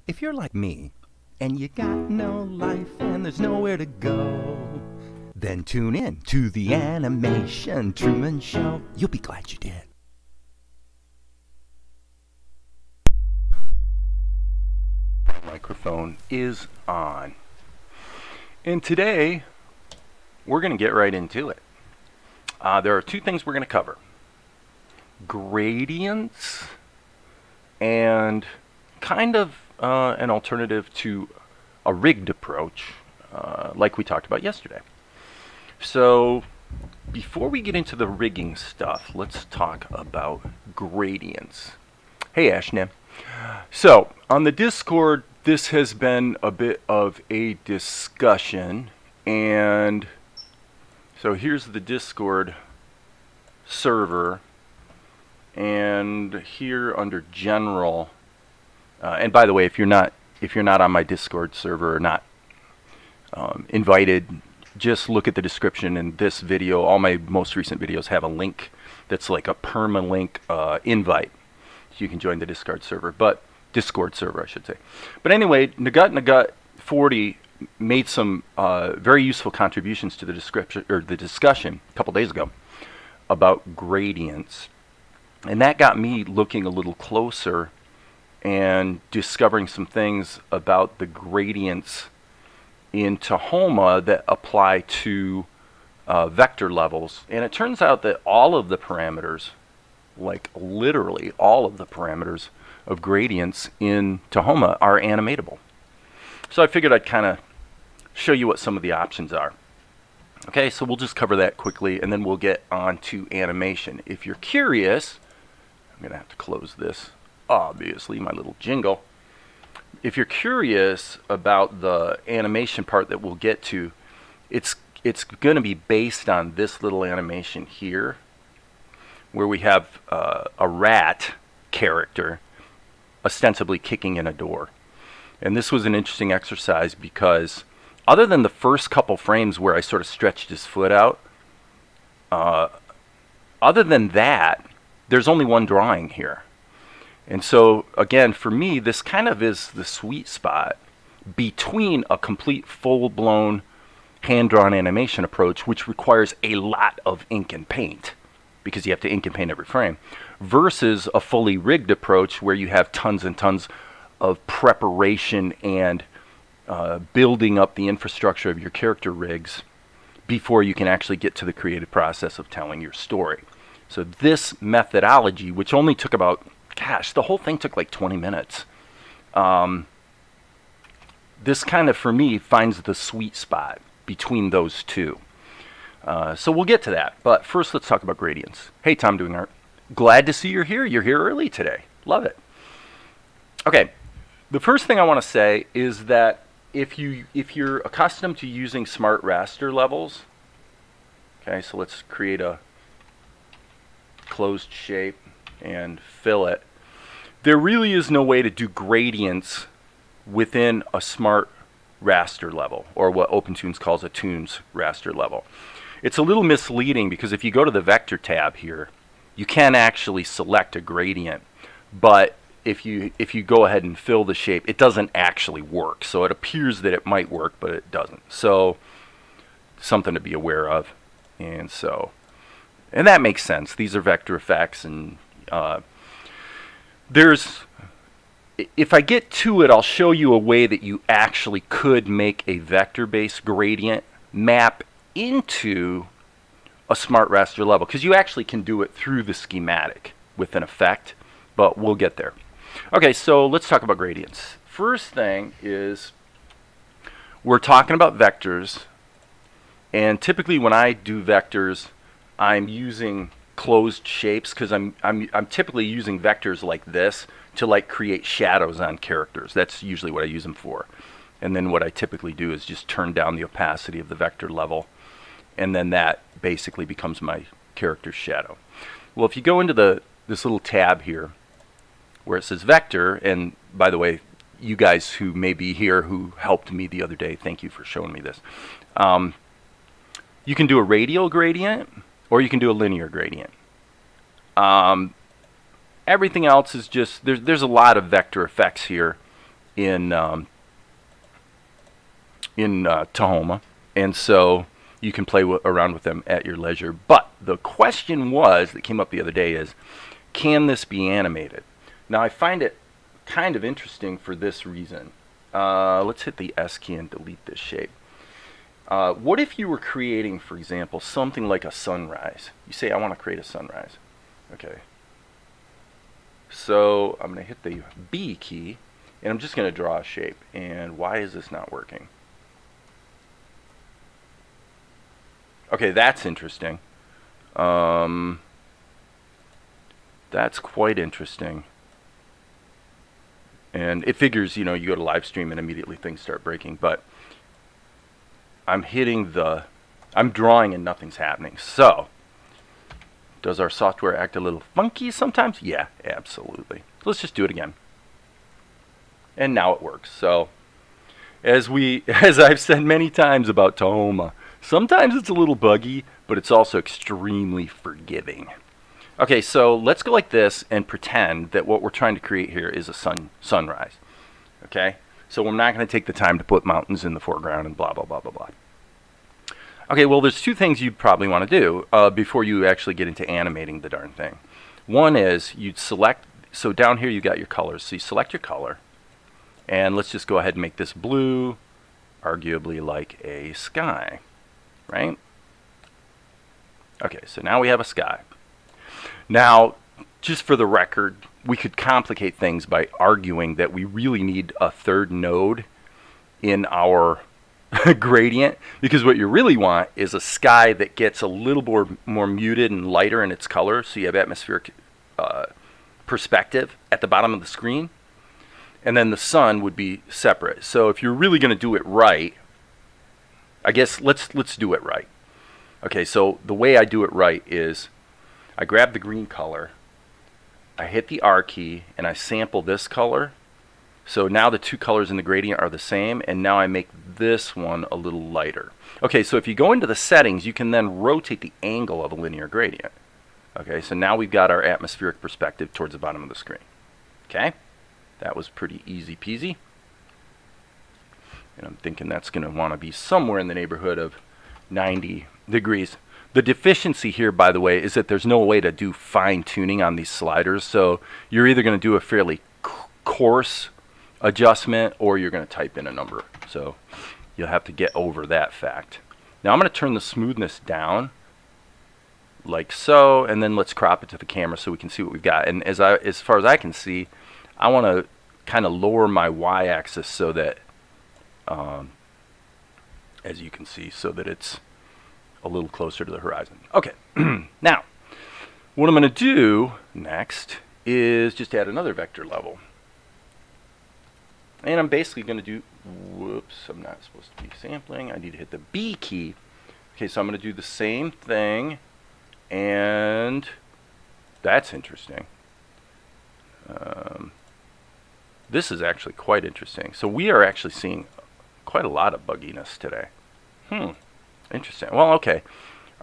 If you're like me, and you got no life and there's nowhere to go, then tune in to the Animation Truman Show. You'll be glad you did. Microphone is on. And today, we're going to get right into it. There are two things we're going to cover. Gradients and kind of an alternative to a rigged approach, like we talked about yesterday. So, before we get into the rigging stuff, let's talk about gradients. Hey, Ashna. So, on the Discord, this has been a bit of a discussion, and so here's the Discord server, and here under General. And by the way, if you're not on my Discord server or not invited, just look at the description in this video. All my most recent videos have a link that's like a permalink invite, so you can join the Discord server. Discord server, I should say. But anyway, Nagut 40 made some very useful contributions to the description or the discussion a couple days ago about gradients, and that got me looking a little closer and discovering some things about the gradients in Tahoma that apply to vector levels. And it turns out that all of the parameters, like literally all of the parameters of gradients in Tahoma, are animatable. So I figured I'd kind of show you what some of the options are. Okay, so we'll just cover that quickly and then we'll get on to animation. If you're curious, I'm going to have to close this. Obviously, my little jingle. If you're curious about the animation part that we'll get to, it's going to be based on this little animation here, where we have a rat character ostensibly kicking in a door. And this was an interesting exercise because other than the first couple frames where I sort of stretched his foot out, other than that, there's only one drawing here. And so, again, for me, this kind of is the sweet spot between a complete full-blown hand-drawn animation approach, which requires a lot of ink and paint, because you have to ink and paint every frame, versus a fully rigged approach where you have tons and tons of preparation and building up the infrastructure of your character rigs before you can actually get to the creative process of telling your story. So this methodology, which only took about, gosh, the whole thing took like 20 minutes. This kind of, for me, finds the sweet spot between those two. So we'll get to that. But first, let's talk about gradients. Hey, Tom Doing Art. Glad to see you're here. You're here early today. Love it. Okay. The first thing I want to say is that if you're accustomed to using smart raster levels, okay, so let's create a closed shape and fill it. There really is no way to do gradients within a smart raster level, or what OpenTunes calls a tunes raster level. It's a little misleading because if you go to the vector tab here, you can actually select a gradient, but if you go ahead and fill the shape, it doesn't actually work. So it appears that it might work, but it doesn't. So something to be aware of. And that makes sense. These are vector effects, and if I get to it, I'll show you a way that you actually could make a vector-based gradient map into a smart raster level, because you actually can do it through the schematic with an effect, but we'll get there. Okay, so let's talk about gradients. First thing is we're talking about vectors, and typically when I do vectors, I'm using closed shapes because I'm typically using vectors like this to like create shadows on characters. That's usually what I use them for. And then what I typically do is just turn down the opacity of the vector level, and then that basically becomes my character's shadow. Well, if you go into this little tab here where it says vector, and by the way, you guys who may be here who helped me the other day, thank you for showing me this. You can do a radial gradient, or you can do a linear gradient. Everything else is just, there's a lot of vector effects here in Tahoma, and so you can play around with them at your leisure. But the question that came up the other day is, can this be animated? Now I find it kind of interesting for this reason. Let's hit the S key and delete this shape. What if you were creating, for example, something like a sunrise? You say, I want to create a sunrise. Okay. So I'm going to hit the B key, and I'm just going to draw a shape. And why is this not working? Okay, that's interesting. That's quite interesting. And it figures, you go to live stream and immediately things start breaking. But I'm drawing and nothing's happening. So, does our software act a little funky sometimes? Yeah, absolutely. Let's just do it again. And now it works. So, as I've said many times about tahoma, sometimes it's a little buggy, but it's also extremely forgiving. Okay, so let's go like this and pretend that what we're trying to create here is a sunrise. Okay? So we're not going to take the time to put mountains in the foreground and blah, blah, blah, blah, blah. Okay, well, there's two things you'd probably want to do before you actually get into animating the darn thing. One is you'd select, so down here you got your colors. So you select your color, and let's just go ahead and make this blue, arguably like a sky, right? Okay, so now we have a sky. Now, just for the record, we could complicate things by arguing that we really need a third node in our gradient, because what you really want is a sky that gets a little more muted and lighter in its color, so you have atmospheric perspective at the bottom of the screen, and then the sun would be separate. So if you're really going to do it right, I guess let's do it right. Okay, so the way I do it right is I grab the green color, I hit the R key, and I sample this color. So now the two colors in the gradient are the same, and now I make this one a little lighter. Okay, so if you go into the settings, you can then rotate the angle of a linear gradient. Okay, so now we've got our atmospheric perspective towards the bottom of the screen. Okay, that was pretty easy peasy. And I'm thinking that's going to want to be somewhere in the neighborhood of 90 degrees. The deficiency here, by the way, is that there's no way to do fine tuning on these sliders. So you're either going to do a fairly coarse adjustment or you're going to type in a number. So you'll have to get over that fact. Now I'm going to turn the smoothness down like so, and then let's crop it to the camera so we can see what we've got. And as far as I can see, I want to kind of lower my y-axis so that, as you can see, so that it's a little closer to the horizon. Okay, now what I'm going to do next is just add another vector level. And I'm basically going to do, whoops, I'm not supposed to be sampling. I need to hit the B key. Okay, so I'm going to do the same thing, and that's interesting. This is actually quite interesting. So we are actually seeing quite a lot of bugginess today. Interesting. Well, okay.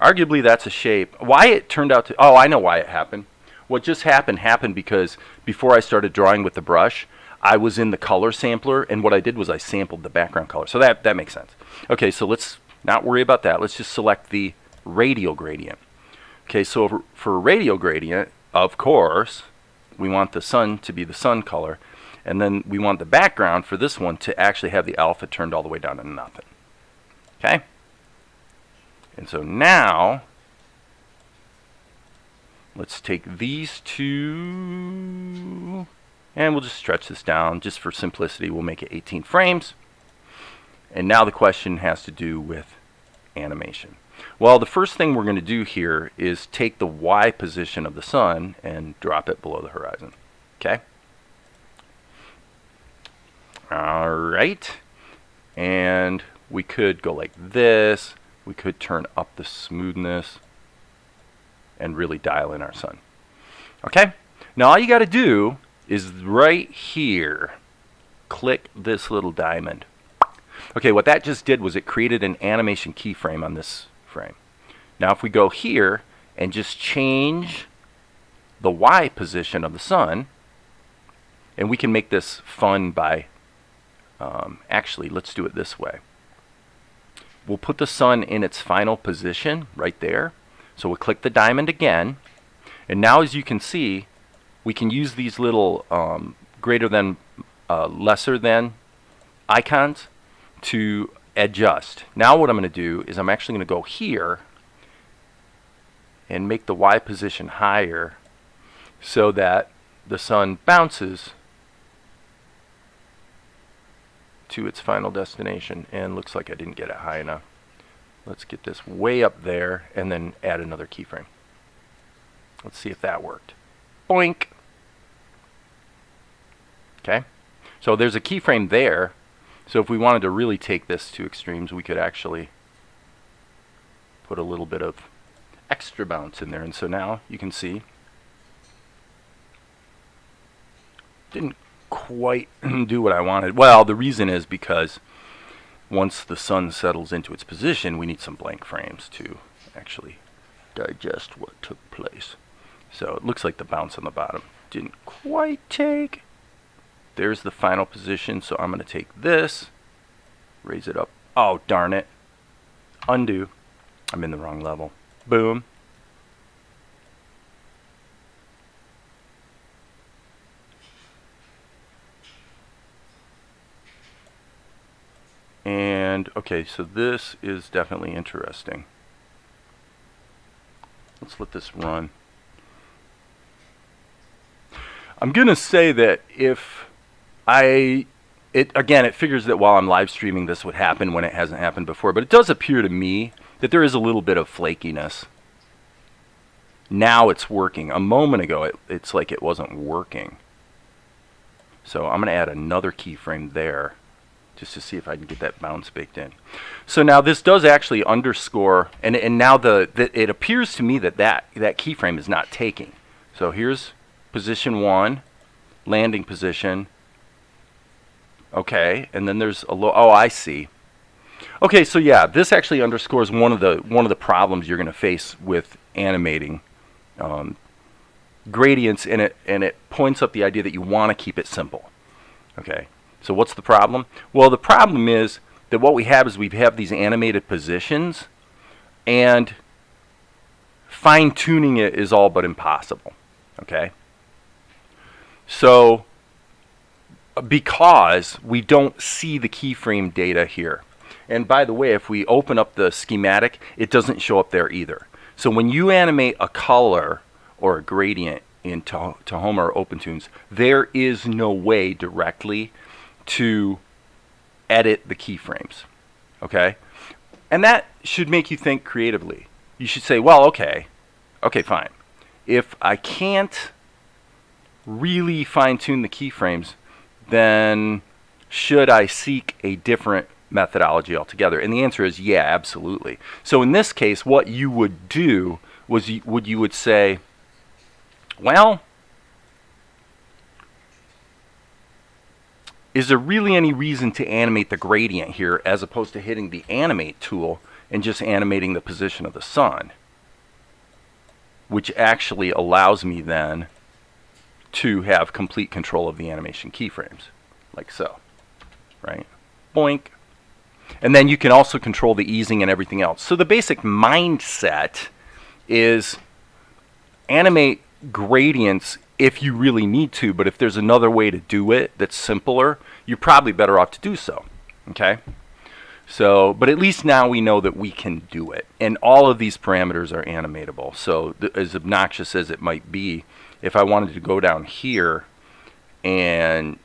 Arguably that's a shape. Why it turned out to, oh, I know why it happened. What just happened because before I started drawing with the brush, I was in the color sampler, and what I did was I sampled the background color. So that makes sense. Okay, so let's not worry about that. Let's just select the radial gradient. Okay, so for radial gradient, of course, we want the sun to be the sun color, and then we want the background for this one to actually have the alpha turned all the way down to nothing. Okay? And so now, let's take these two, and we'll just stretch this down. Just for simplicity, we'll make it 18 frames. And now the question has to do with animation. Well, the first thing we're going to do here is take the Y position of the sun and drop it below the horizon. Okay? All right. And we could go like this. We could turn up the smoothness and really dial in our sun. Okay? Now all you got to do is right here, click this little diamond. Okay, what that just did was it created an animation keyframe on this frame. Now if we go here and just change the Y position of the sun, and we can make this fun by Actually, let's do it this way. We'll put the sun in its final position right there. So we'll click the diamond again. And now, as you can see, we can use these little greater than, lesser than icons to adjust. Now what I'm going to do is I'm actually going to go here and make the Y position higher so that the sun bounces to its final destination. And looks like I didn't get it high enough. Let's get this way up there and then add another keyframe. Let's see if that worked. Boink. Okay, so there's a keyframe there. So if we wanted to really take this to extremes, we could actually put a little bit of extra bounce in there. And so now you can see didn't quite do what I wanted. Well, the reason is because once the sun settles into its position, we need some blank frames to actually digest what took place. So it looks like the bounce on the bottom didn't quite take. There's the final position, so I'm going to take this, raise it up. Oh, darn it. Undo. I'm in the wrong level. Boom. And, okay, so this is definitely interesting. Let's let this run. I'm going to say that if again, it figures that while I'm live streaming this would happen when it hasn't happened before, but it does appear to me that there is a little bit of flakiness. Now it's working. A moment ago, it's like it wasn't working. So I'm going to add another keyframe there just to see if I can get that bounce baked in. So now this does actually underscore, and now it appears to me that keyframe is not taking. So here's position 1, landing position. Okay, and then there's a low. Oh, I see. Okay, so yeah, this actually underscores one of the problems you're going to face with animating gradients, and it points up the idea that you want to keep it simple. Okay, so what's the problem? Well, the problem is that what we have is we have these animated positions, and fine-tuning it is all but impossible. Okay, so because we don't see the keyframe data here. And by the way, if we open up the schematic, it doesn't show up there either. So when you animate a color or a gradient in Tahoma or OpenTunes, there is no way directly to edit the keyframes. Okay? And that should make you think creatively. You should say, well, okay, fine. If I can't really fine-tune the keyframes, then should I seek a different methodology altogether? And the answer is yeah, absolutely. So in this case, what you would do was you would say, well, is there really any reason to animate the gradient here as opposed to hitting the animate tool and just animating the position of the sun, which actually allows me then to have complete control of the animation keyframes, like so, right? Boink. And then you can also control the easing and everything else. So the basic mindset is animate gradients if you really need to, but if there's another way to do it that's simpler, you're probably better off to do so, okay? So, but at least now we know that we can do it. And all of these parameters are animatable. So as obnoxious as it might be, if I wanted to go down here and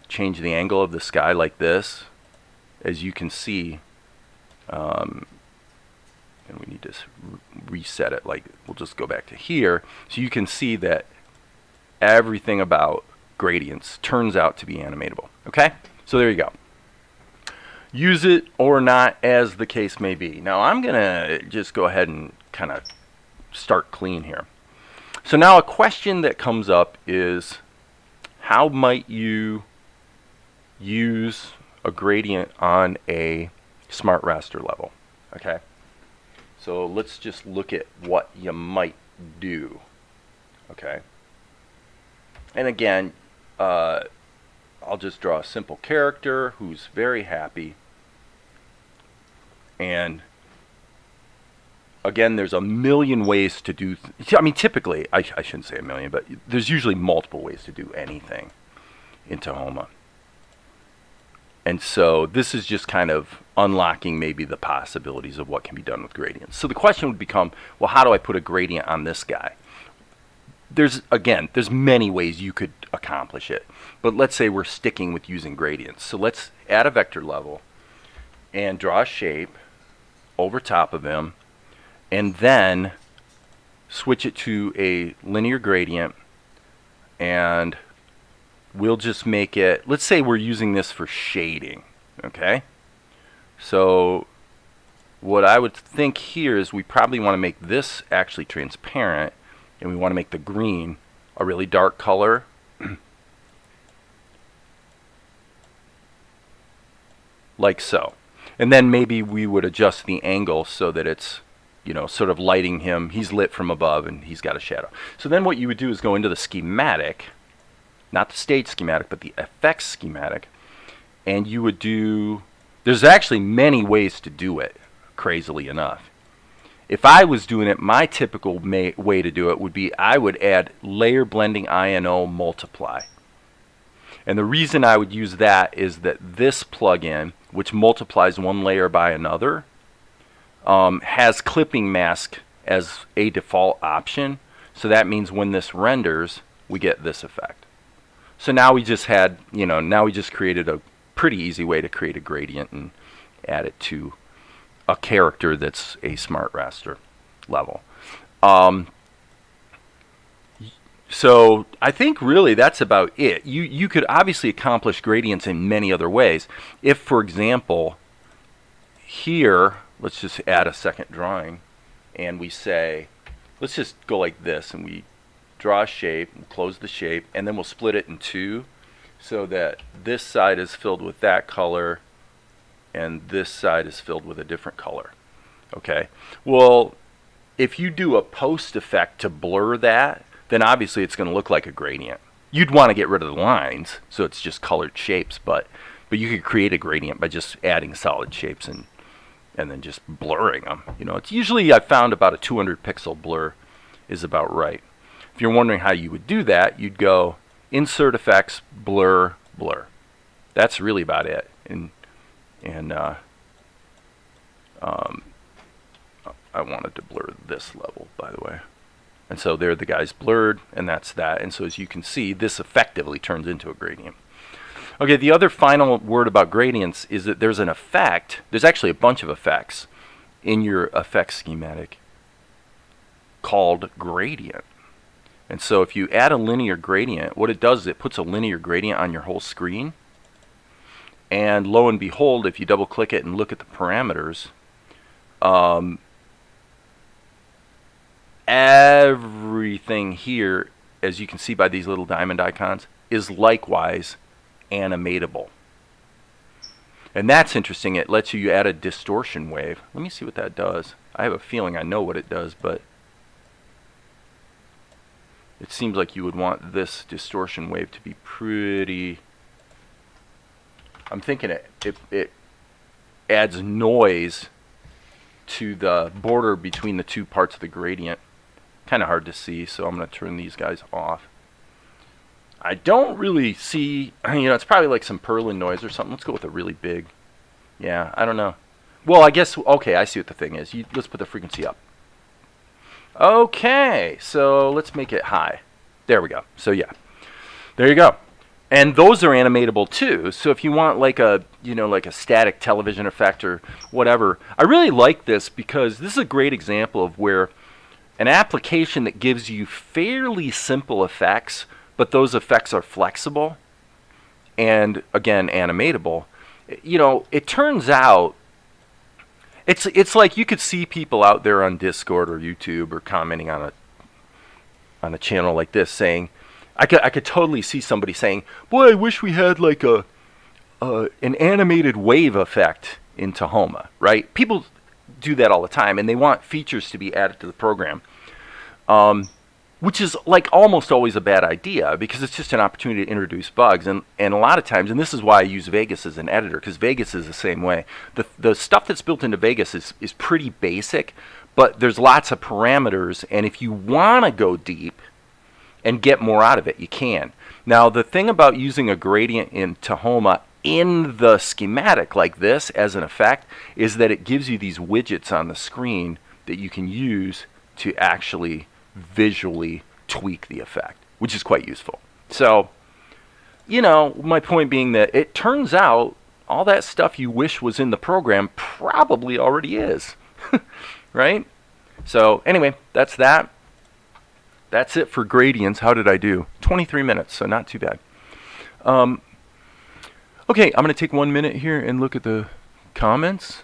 change the angle of the sky like this, as you can see, and we need to reset it, like we'll just go back to here, so you can see that everything about gradients turns out to be animatable. Okay, so there you go. Use it or not as the case may be. Now I'm gonna just go ahead and kind of start clean here. So now a question that comes up is, how might you use a gradient on a smart raster level? Okay, so let's just look at what you might do. Okay, and again, I'll I'll just draw a simple character who's very happy. And again, there's a million ways to do, I mean, typically, I shouldn't say a million, but there's usually multiple ways to do anything in Tahoma. And so this is just kind of unlocking maybe the possibilities of what can be done with gradients. So the question would become, well, how do I put a gradient on this guy? There's many ways you could accomplish it. But let's say we're sticking with using gradients. So let's add a vector level and draw a shape over top of him, and then switch it to a linear gradient, and we'll just make it, let's say we're using this for shading, okay? So what I would think here is we probably want to make this actually transparent, and we want to make the green a really dark color. Like so. And then maybe we would adjust the angle so that it's, you know, sort of lighting him. He's lit from above and he's got a shadow. So then what you would do is go into the schematic, not the stage schematic, but the effects schematic, and you would do, there's actually many ways to do it, crazily enough. If I was doing it, my typical way to do it would be I would add layer blending INO multiply. And the reason I would use that is that this plugin, which multiplies one layer by another, has clipping mask as a default option. So that means when this renders, we get this effect. So now we just had, you know, now we just created a pretty easy way to create a gradient and add it to a character that's a smart raster level. So I think really that's about it. You could obviously accomplish gradients in many other ways. If, for example, here, let's just add a second drawing, and we say, let's just go like this, and we draw a shape, and close the shape, and then we'll split it in two so that this side is filled with that color, and this side is filled with a different color. Okay? Well, if you do a post effect to blur that, then obviously it's going to look like a gradient. You'd want to get rid of the lines, so it's just colored shapes, but you could create a gradient by just adding solid shapes and then just blurring them. You know, it's usually, I've found about a 200 pixel blur is about right. If you're wondering how you would do that, you'd go insert effects, blur, blur. That's really about it. And I wanted to blur this level, by the way. And so there the guy's blurred, and that's that. And so as you can see, this effectively turns into a gradient. Okay, the other final word about gradients is that there's an effect. There's actually a bunch of effects in your effects schematic called gradient. And so if you add a linear gradient, what it does is it puts a linear gradient on your whole screen. And lo and behold, if you double click it and look at the parameters, everything here, as you can see by these little diamond icons, is likewise animatable. And that's interesting. It lets you add a distortion wave. Let me see what that does. I have a feeling I know what it does, but it seems like you would want this distortion wave to be pretty... I'm thinking it adds noise to the border between the two parts of the gradient. Kind of hard to see, so I'm going to turn these guys off. I don't really see, you know, it's probably like some purlin noise or something. Let's go with a really big, yeah, I don't know. Well, I guess, okay, I see what the thing is. Let's put the frequency up. Okay, so let's make it high. There we go. So yeah, there you go. And those are animatable too. So if you want like a, you know, like a static television effect or whatever, I really like this because this is a great example of where an application that gives you fairly simple effects, but those effects are flexible and, again, animatable. You know, it turns out it's like you could see people out there on Discord or YouTube or commenting on a channel like this saying, I could totally see somebody saying, boy, I wish we had like an animated wave effect in Tahoma, right? People do that all the time, and they want features to be added to the program. which is like almost always a bad idea because it's just an opportunity to introduce bugs. And a lot of times, and this is why I use Vegas as an editor, because Vegas is the same way. The stuff that's built into Vegas is pretty basic, but there's lots of parameters, and if you want to go deep and get more out of it, you can. Now, the thing about using a gradient in Tahoma in the schematic like this as an effect is that it gives you these widgets on the screen that you can use to actually visually tweak the effect, which is quite useful. So, you know, my point being that it turns out all that stuff you wish was in the program probably already is, right? So anyway, that's that. That's it for gradients. How did I do? 23 minutes, so not too bad. Okay, I'm going to take 1 minute here and look at the comments.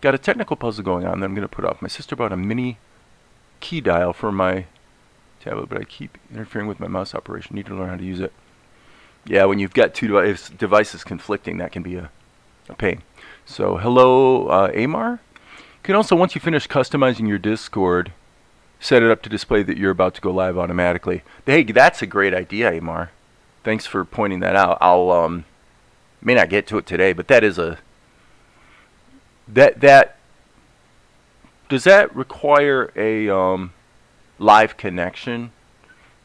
Got a technical puzzle going on that I'm going to put off. My sister bought a mini key dial for my tablet, but I keep interfering with my mouse operation. Need to learn how to use it. Yeah, when you've got two devices conflicting, that can be a pain. So, hello, Amar. You can also, once you finish customizing your Discord, set it up to display that you're about to go live automatically. Hey, that's a great idea, Amar. Thanks for pointing that out. I'll may not get to it today, but that is a does that require a live connection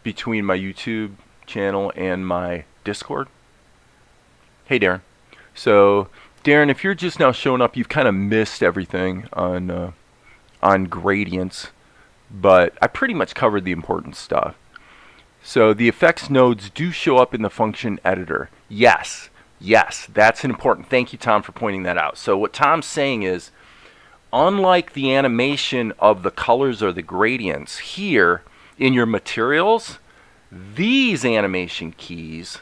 between my YouTube channel and my Discord? Hey, Darren. So, Darren, if you're just now showing up, you've kind of missed everything on gradients, but I pretty much covered the important stuff. So the effects nodes do show up in the function editor. Yes, that's an important. Thank you, Tom, for pointing that out. So what Tom's saying is, unlike the animation of the colors or the gradients here in your materials, these animation keys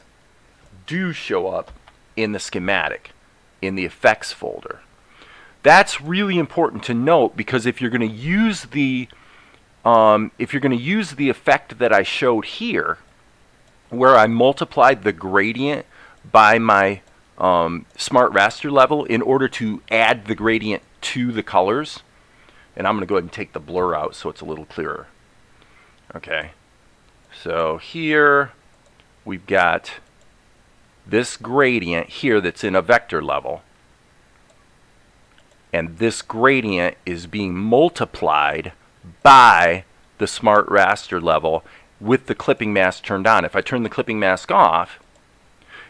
do show up in the schematic, in the effects folder. That's really important to note, because if you're going to use the effect that I showed here, where I multiplied the gradient by my smart raster level in order to add the gradient to the colors, and I'm going to go ahead and take the blur out so it's a little clearer. Okay, so here we've got this gradient here that's in a vector level, and this gradient is being multiplied by the smart raster level with the clipping mask turned on. If I turn the clipping mask off,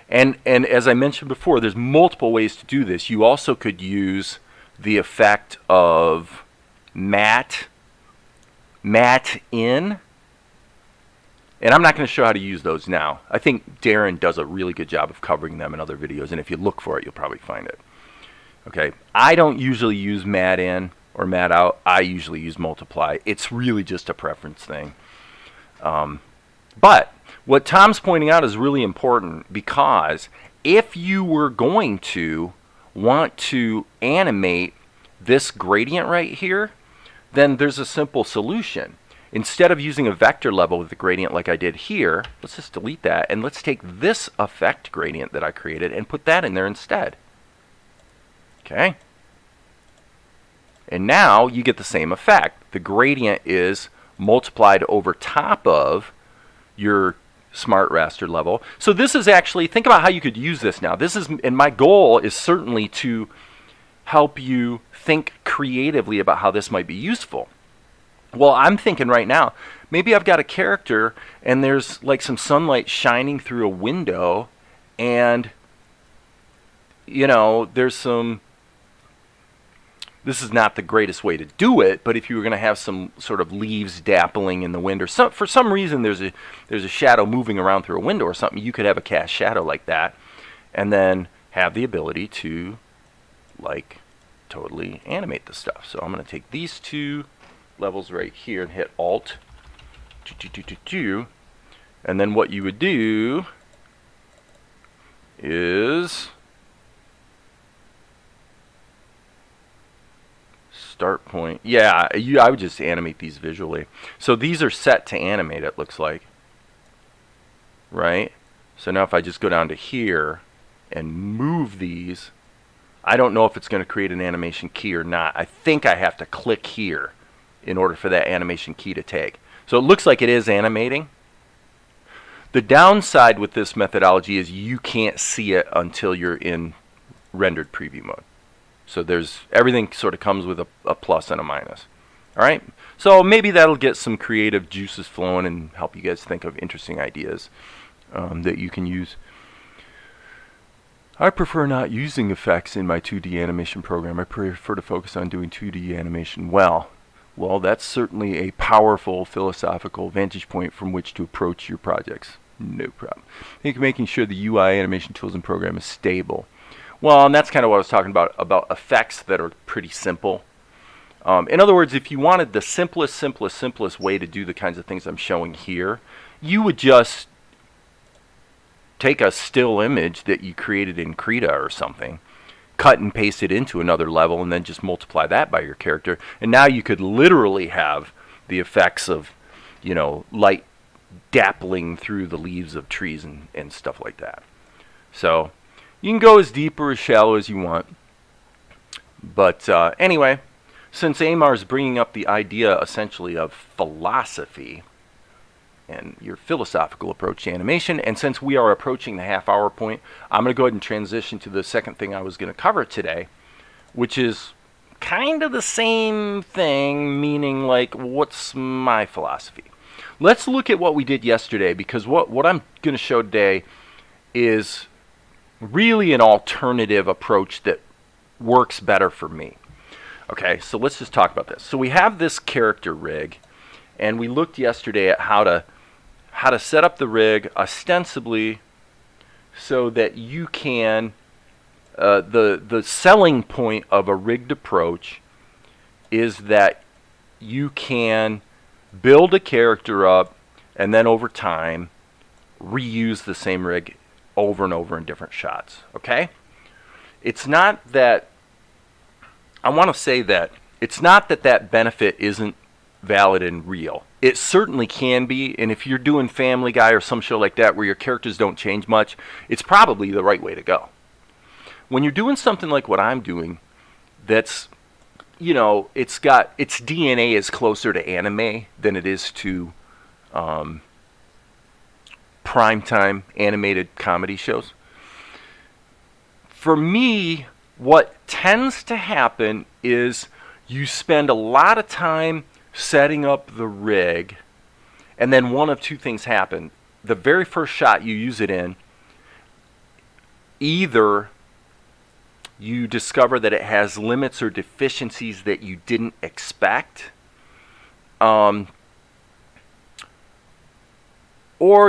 and as I mentioned before, there's multiple ways to do this. You also could use the effect of matte in, and I'm not going to show how to use those now. I think Darren does a really good job of covering them in other videos, and if you look for it, you'll probably find it. Okay, I don't usually use matte in or matte out. I usually use multiply. It's really just a preference thing. But what Tom's pointing out is really important, because if you were going to want to animate this gradient right here, then there's a simple solution. Instead of using a vector level with the gradient like I did here, let's just delete that, and let's take this effect gradient that I created and put that in there instead. Okay? And now you get the same effect. The gradient is multiplied over top of your smart raster level. So this is actually, think about how you could use this now. This is, and my goal is certainly to help you think creatively about how this might be useful. Well, I'm thinking right now, maybe I've got a character and there's like some sunlight shining through a window, and you know, there's some, this is not the greatest way to do it, but if you were going to have some sort of leaves dappling in the wind, or for some reason there's a shadow moving around through a window or something, you could have a cast shadow like that, and then have the ability to like totally animate the stuff. So I'm going to take these two levels right here and hit Alt, and then what you would do is start point. Yeah, I would just animate these visually. So these are set to animate, it looks like. Right? So now if I just go down to here and move these, I don't know if it's going to create an animation key or not. I think I have to click here in order for that animation key to take. So it looks like it is animating. The downside with this methodology is you can't see it until you're in rendered preview mode. So everything sort of comes with a plus and a minus. All right, so maybe that'll get some creative juices flowing and help you guys think of interesting ideas that you can use. I prefer not using effects in my 2D animation program. I prefer to focus on doing 2D animation well. Well, that's certainly a powerful philosophical vantage point from which to approach your projects. No problem. I think making sure the UI animation tools and program is stable. Well, and that's kind of what I was talking about effects that are pretty simple. In other words, if you wanted the simplest way to do the kinds of things I'm showing here, you would just take a still image that you created in Krita or something, cut and paste it into another level, and then just multiply that by your character. And now you could literally have the effects of, light dappling through the leaves of trees and stuff like that. So you can go as deep or as shallow as you want. But anyway, since Amar is bringing up the idea essentially of philosophy and your philosophical approach to animation, and since we are approaching the half-hour point, I'm going to go ahead and transition to the second thing I was going to cover today, which is kind of the same thing, meaning like, what's my philosophy? Let's look at what we did yesterday, because what I'm going to show today is really an alternative approach that works better for me. Okay, so let's just talk about this. So we have this character rig, and we looked yesterday at how to set up the rig ostensibly so that you can, the selling point of a rigged approach is that you can build a character up and then over time reuse the same rig over and over in different shots. Okay? It's not that, I want to say that it's not that benefit isn't valid and real. It certainly can be, and if you're doing Family Guy or some show like that where your characters don't change much, it's probably the right way to go. When you're doing something like what I'm doing, that's, it's got, its DNA is closer to anime than it is to primetime animated comedy shows. For me, what tends to happen is you spend a lot of time setting up the rig, and then one of two things happen. The very first shot you use it in, either you discover that it has limits or deficiencies that you didn't expect, or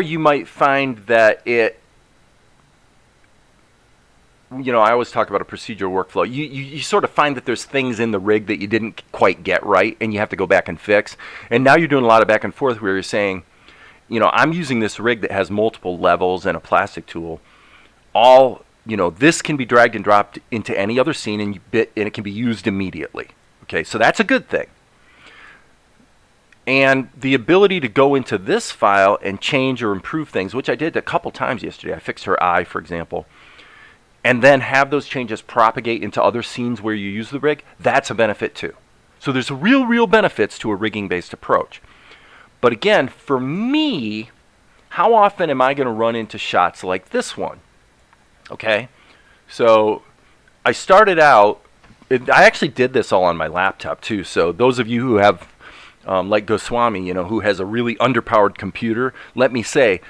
you might find that it, I always talk about a procedural workflow. You sort of find that there's things in the rig that you didn't quite get right, and you have to go back and fix. And now you're doing a lot of back and forth where you're saying, I'm using this rig that has multiple levels and a plastic tool. All, this can be dragged and dropped into any other scene, and it can be used immediately. Okay, so that's a good thing. And the ability to go into this file and change or improve things, which I did a couple times yesterday. I fixed her eye, for example. And then have those changes propagate into other scenes where you use the rig, that's a benefit too. So there's real benefits to a rigging-based approach. But again, for me, how often am I going to run into shots like this one? Okay, so I started out, I actually did this all on my laptop too, so those of you who have, like Goswami, who has a really underpowered computer, let me say,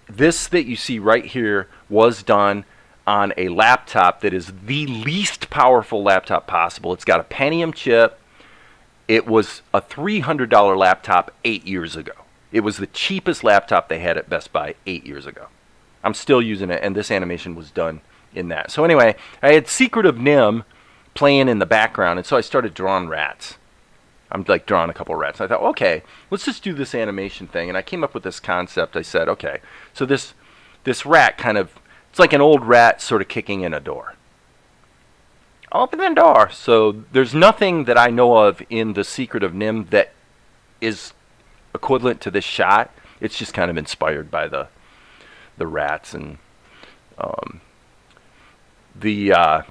this that you see right here was done on a laptop that is the least powerful laptop possible. It's got a Pentium chip. It was a $300 laptop 8 years ago. It was the cheapest laptop they had at Best Buy 8 years ago. I'm still using it, and this animation was done in that. So anyway, I had Secret of Nim playing in the background, and so I started drawing rats. I'm like drawing a couple of rats. I thought, okay, let's just do this animation thing. And I came up with this concept. I said, okay, so this rat kind of, it's like an old rat sort of kicking in a door. Open the door. So there's nothing that I know of in The Secret of Nim that is equivalent to this shot. It's just kind of inspired by the rats and the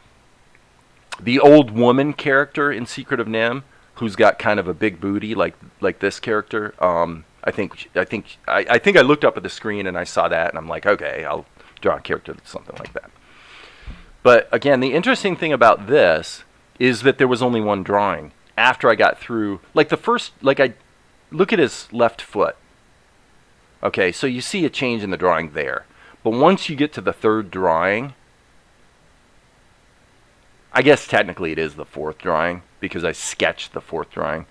old woman character in Secret of Nim, who's got kind of a big booty like this character. I looked up at the screen and I saw that and I'm like, okay, I'll draw a character that's something like that. But again, the interesting thing about this is that there was only one drawing after I got through, like I look at his left foot. Okay, so you see a change in the drawing there. But once you get to the third drawing, I guess technically it is the fourth drawing because I sketched the fourth drawing.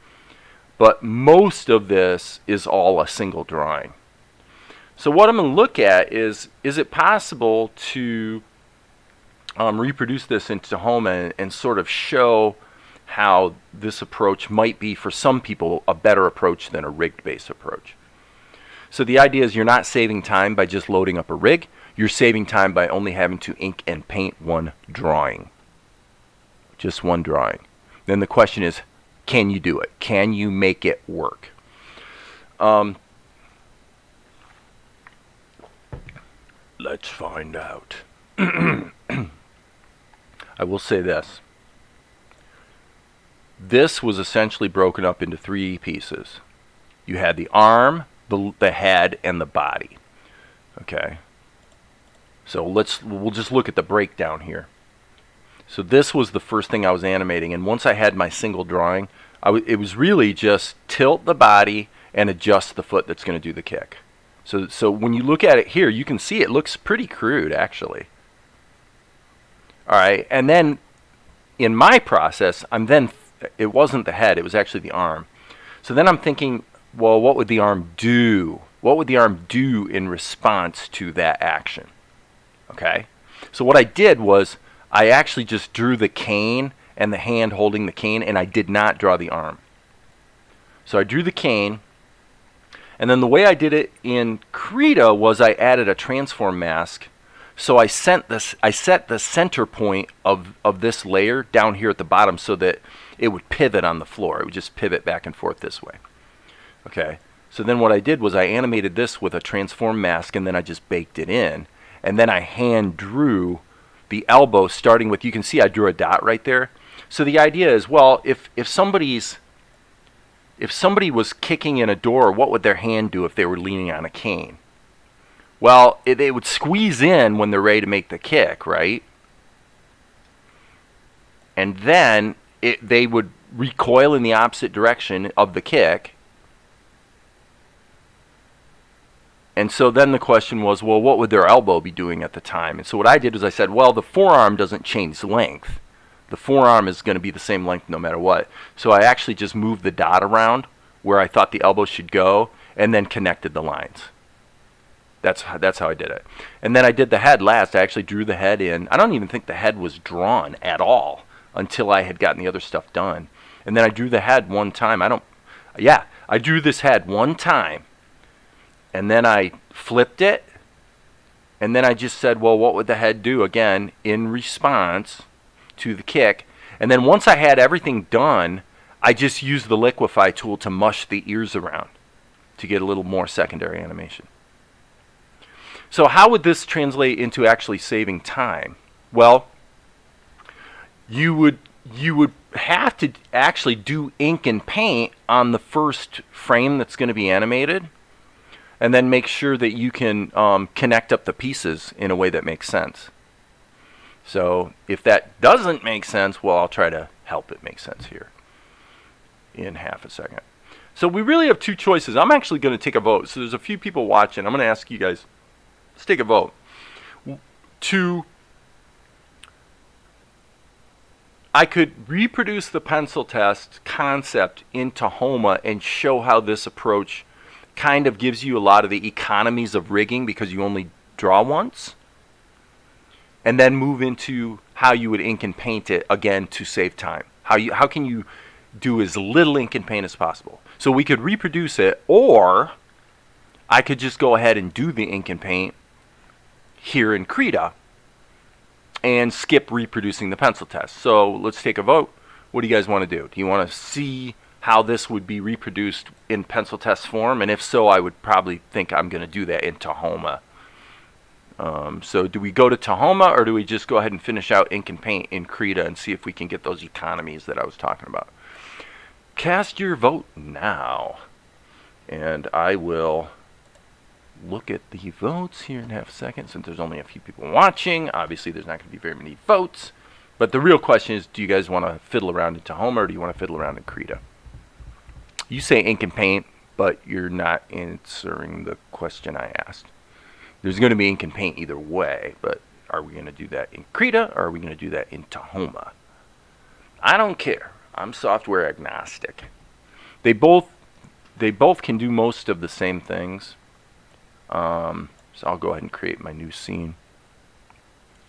But most of this is all a single drawing. So what I'm going to look at is it possible to reproduce this in tahoma and sort of show how this approach might be for some people a better approach than a rigged base approach. So the idea is you're not saving time by just loading up a rig. You're saving time by only having to ink and paint one drawing. Just one drawing. Then the question is, can you do it? Can you make it work? Let's find out. I will say this. This was essentially broken up into three pieces. You had the arm, the head, and the body. Okay. So we'll just look at the breakdown here. So this was the first thing I was animating, and once I had my single drawing, it was really just tilt the body and adjust the foot that's going to do the kick. So when you look at it here, you can see it looks pretty crude, actually. All right, and then in my process, it wasn't the head, it was actually the arm. So then I'm thinking, well, what would the arm do? What would the arm do in response to that action? Okay, so what I did was I actually just drew the cane and the hand holding the cane, and I did not draw the arm. So I drew the cane, and then the way I did it in Krita was I added a transform mask. So I set the center point of this layer down here at the bottom so that it would pivot on the floor. It would just pivot back and forth this way. Okay, so then what I did was I animated this with a transform mask, and then I just baked it in. And then I hand drew the elbow starting with, you can see I drew a dot right there. So the idea is, well, if somebody was kicking in a door, what would their hand do if they were leaning on a cane? Well, they would squeeze in when they're ready to make the kick, right? And then they would recoil in the opposite direction of the kick. And so then the question was, well, what would their elbow be doing at the time? And so what I did was I said, well, the forearm doesn't change length. The forearm is going to be the same length no matter what. So I actually just moved the dot around where I thought the elbow should go and then connected the lines. That's how I did it. And then I did the head last. I actually drew the head in. I don't even think the head was drawn at all until I had gotten the other stuff done. And then I drew the head one time. I drew this head one time. And then I flipped it. And then I just said, well, what would the head do again in response to the kick? And then once I had everything done, I just used the liquefy tool to mush the ears around to get a little more secondary animation. So how would this translate into actually saving time? Well, you would have to actually do ink and paint on the first frame that's going to be animated, and then make sure that you can connect up the pieces in a way that makes sense. So if that doesn't make sense, well, I'll try to help it make sense here in half a second. So we really have two choices. I'm actually going to take a vote. So there's a few people watching. I'm going to ask you guys, let's take a vote. I could reproduce the pencil test concept in tahoma and show how this approach kind of gives you a lot of the economies of rigging because you only draw once, and then move into how you would ink and paint it again to save time. How can you do as little ink and paint as possible? So we could reproduce it, or I could just go ahead and do the ink and paint here in Krita and skip reproducing the pencil test. So let's take a vote. What do you guys want to do? Do you want to see how this would be reproduced in pencil test form? And if so, I would probably think I'm going to do that in tahoma. So do we go to tahoma, or do we just go ahead and finish out ink and paint in Krita and see if we can get those economies that I was talking about? Cast your vote now. And I will look at the votes here in half a second, since there's only a few people watching. Obviously, there's not going to be very many votes. But the real question is, do you guys want to fiddle around in Tahoma, or do you want to fiddle around in Krita? You say ink and paint, but you're not answering the question I asked. There's going to be ink and paint either way, but are we going to do that in Krita, or are we going to do that in Tahoma? I don't care. I'm software agnostic. They both can do most of the same things. So I'll go ahead and create my new scene.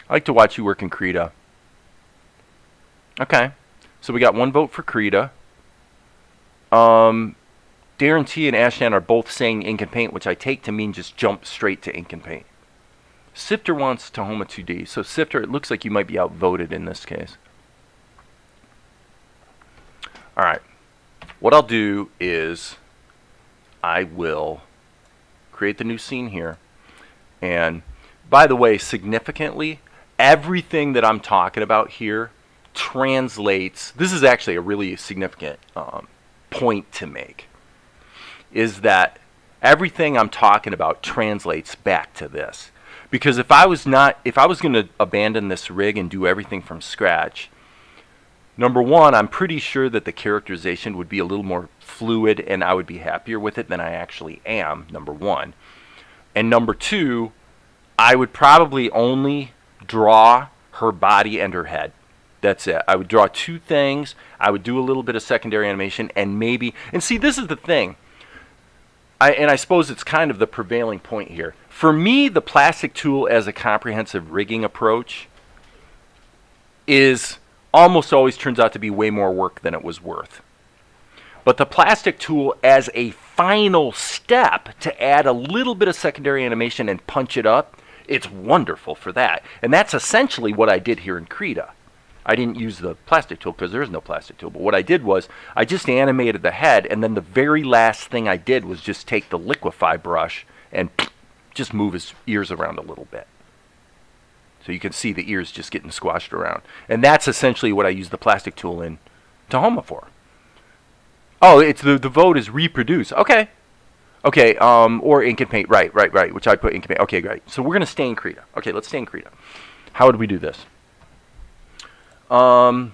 I like to watch you work in Krita. Okay, so we got one vote for Krita. Darren T and Ashnan are both saying ink and paint, which I take to mean just jump straight to ink and paint. Sifter wants Tahoma 2D. So Sifter, it looks like you might be outvoted in this case. All right. What I'll do is I will create the new scene here. And by the way, significantly, everything that I'm talking about here translates. This is actually a really significant point to make. Is that everything I'm talking about translates back to this. Because if I was going to abandon this rig and do everything from scratch, number one, I'm pretty sure that the characterization would be a little more fluid and I would be happier with it than I actually am, number one. And number two, I would probably only draw her body and her head. That's it. I would draw two things. I would do a little bit of secondary animation and maybe, and see, this is the thing. I suppose it's kind of the prevailing point here. For me, the plastic tool as a comprehensive rigging approach is almost always turns out to be way more work than it was worth. But the plastic tool as a final step to add a little bit of secondary animation and punch it up, it's wonderful for that. And that's essentially what I did here in Krita. I didn't use the plastic tool because there is no plastic tool. But what I did was I just animated the head, and then the very last thing I did was just take the liquify brush and just move his ears around a little bit. So you can see the ears just getting squashed around. And that's essentially what I use the plastic tool in Tahoma for. Oh, it's the vote is reproduce. Okay. Okay, or ink and paint. Right, which I put ink and paint. Okay, great. So we're going to stay in Krita. Okay, let's stay in Krita. How would we do this? So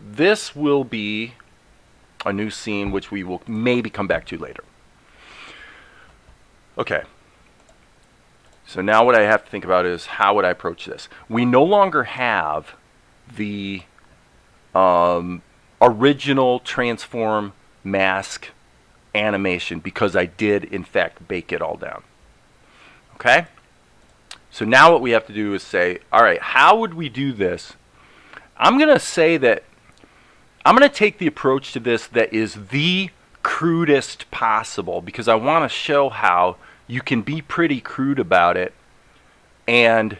this will be a new scene which we will maybe come back to later. Okay. So now what I have to think about is how would I approach this? We no longer have the original transform mask animation because I did in fact bake it all down. Okay? So now what we have to do is say, all right, how would we do this? I'm going to say that I'm going to take the approach to this that is the crudest possible because I want to show how you can be pretty crude about it and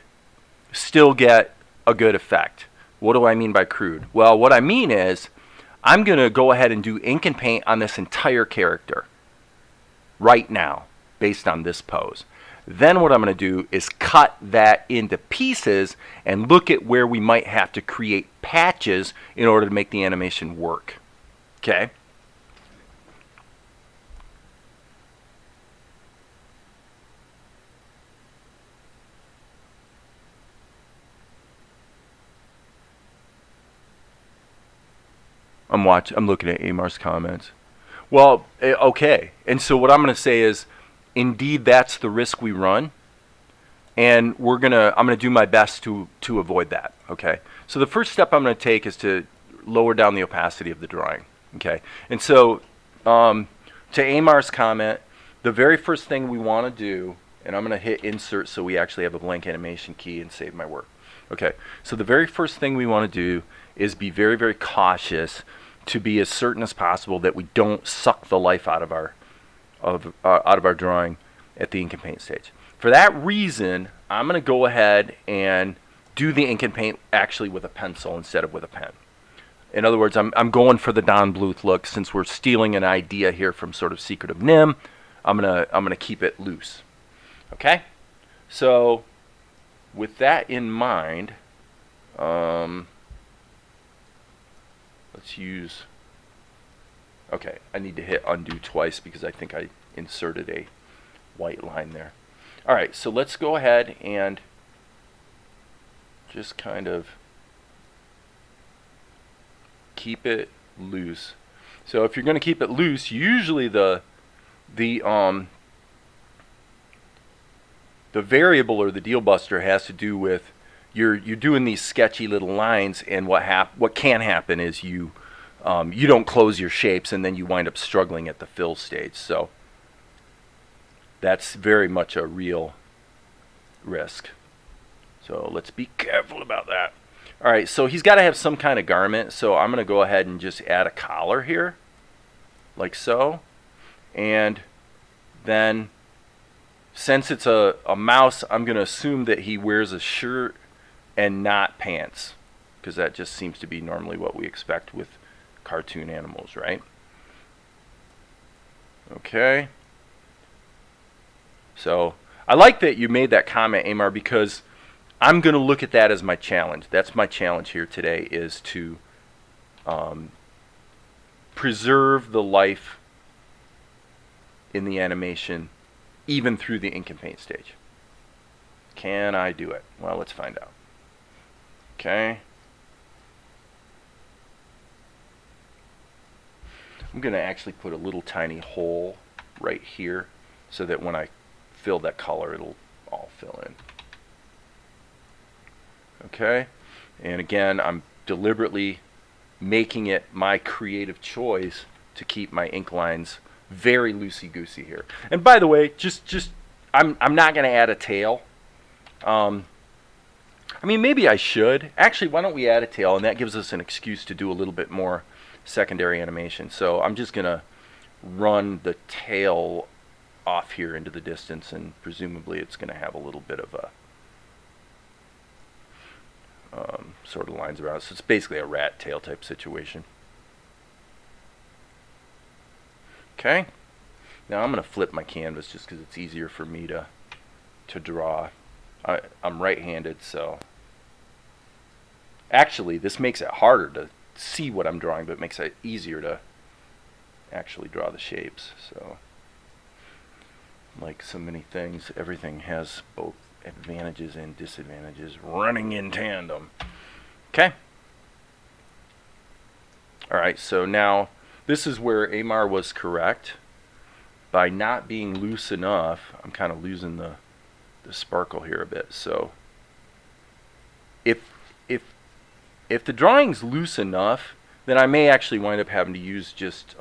still get a good effect. What do I mean by crude? Well, what I mean is I'm going to go ahead and do ink and paint on this entire character right now based on this pose. Then what I'm going to do is cut that into pieces and look at where we might have to create patches in order to make the animation work. Okay? I'm looking at Amar's comments. Well, okay. And so what I'm going to say is, indeed, that's the risk we run, and I'm gonna do my best to avoid that. Okay. So the first step I'm going to take is to lower down the opacity of the drawing. Okay. And so to Amar's comment, the very first thing we want to do, and I'm going to hit insert so we actually have a blank animation key and save my work. Okay. So the very first thing we want to do is be very, very cautious to be as certain as possible that we don't suck the life out of our drawing at the ink and paint stage. For that reason, I'm going to go ahead and do the ink and paint actually with a pencil instead of with a pen. In other words, I'm going for the Don Bluth look. Since we're stealing an idea here from sort of Secret of Nim, I'm gonna keep it loose. Okay? So with that in mind, let's use Okay, I need to hit undo twice because I think I inserted a white line there. All right, so let's go ahead and just kind of keep it loose. So if you're going to keep it loose, usually the variable or the deal buster has to do with you're doing these sketchy little lines, and what can happen is you don't close your shapes, and then you wind up struggling at the fill stage. So that's very much a real risk. So let's be careful about that. All right, so he's got to have some kind of garment, so I'm going to go ahead and just add a collar here, like so. And then, since it's a mouse, I'm going to assume that he wears a shirt and not pants, because that just seems to be normally what we expect with cartoon animals, right? Okay. So I like that you made that comment, Amar, because I'm going to look at that as my challenge. That's my challenge here today, is to preserve the life in the animation even through the ink and paint stage. Can I do it? Well, let's find out. Okay. I'm going to actually put a little tiny hole right here so that when I fill that color, it'll all fill in. Okay, and again, I'm deliberately making it my creative choice to keep my ink lines very loosey-goosey here. And by the way, I'm not going to add a tail. I mean, maybe I should. Actually, why don't we add a tail, and that gives us an excuse to do a little bit more secondary animation. So I'm just going to run the tail off here into the distance, and presumably it's going to have a little bit of a sort of lines around it. So it's basically a rat tail type situation. Okay. Now I'm going to flip my canvas just because it's easier for me to draw. I'm right-handed, so actually this makes it harder to see what I'm drawing, but it makes it easier to actually draw the shapes. So like so many things, everything has both advantages and disadvantages running in tandem. Okay. Alright, so now this is where Amar was correct. By not being loose enough, I'm kind of losing the sparkle here a bit. So if the drawing's loose enough, then I may actually wind up having to use just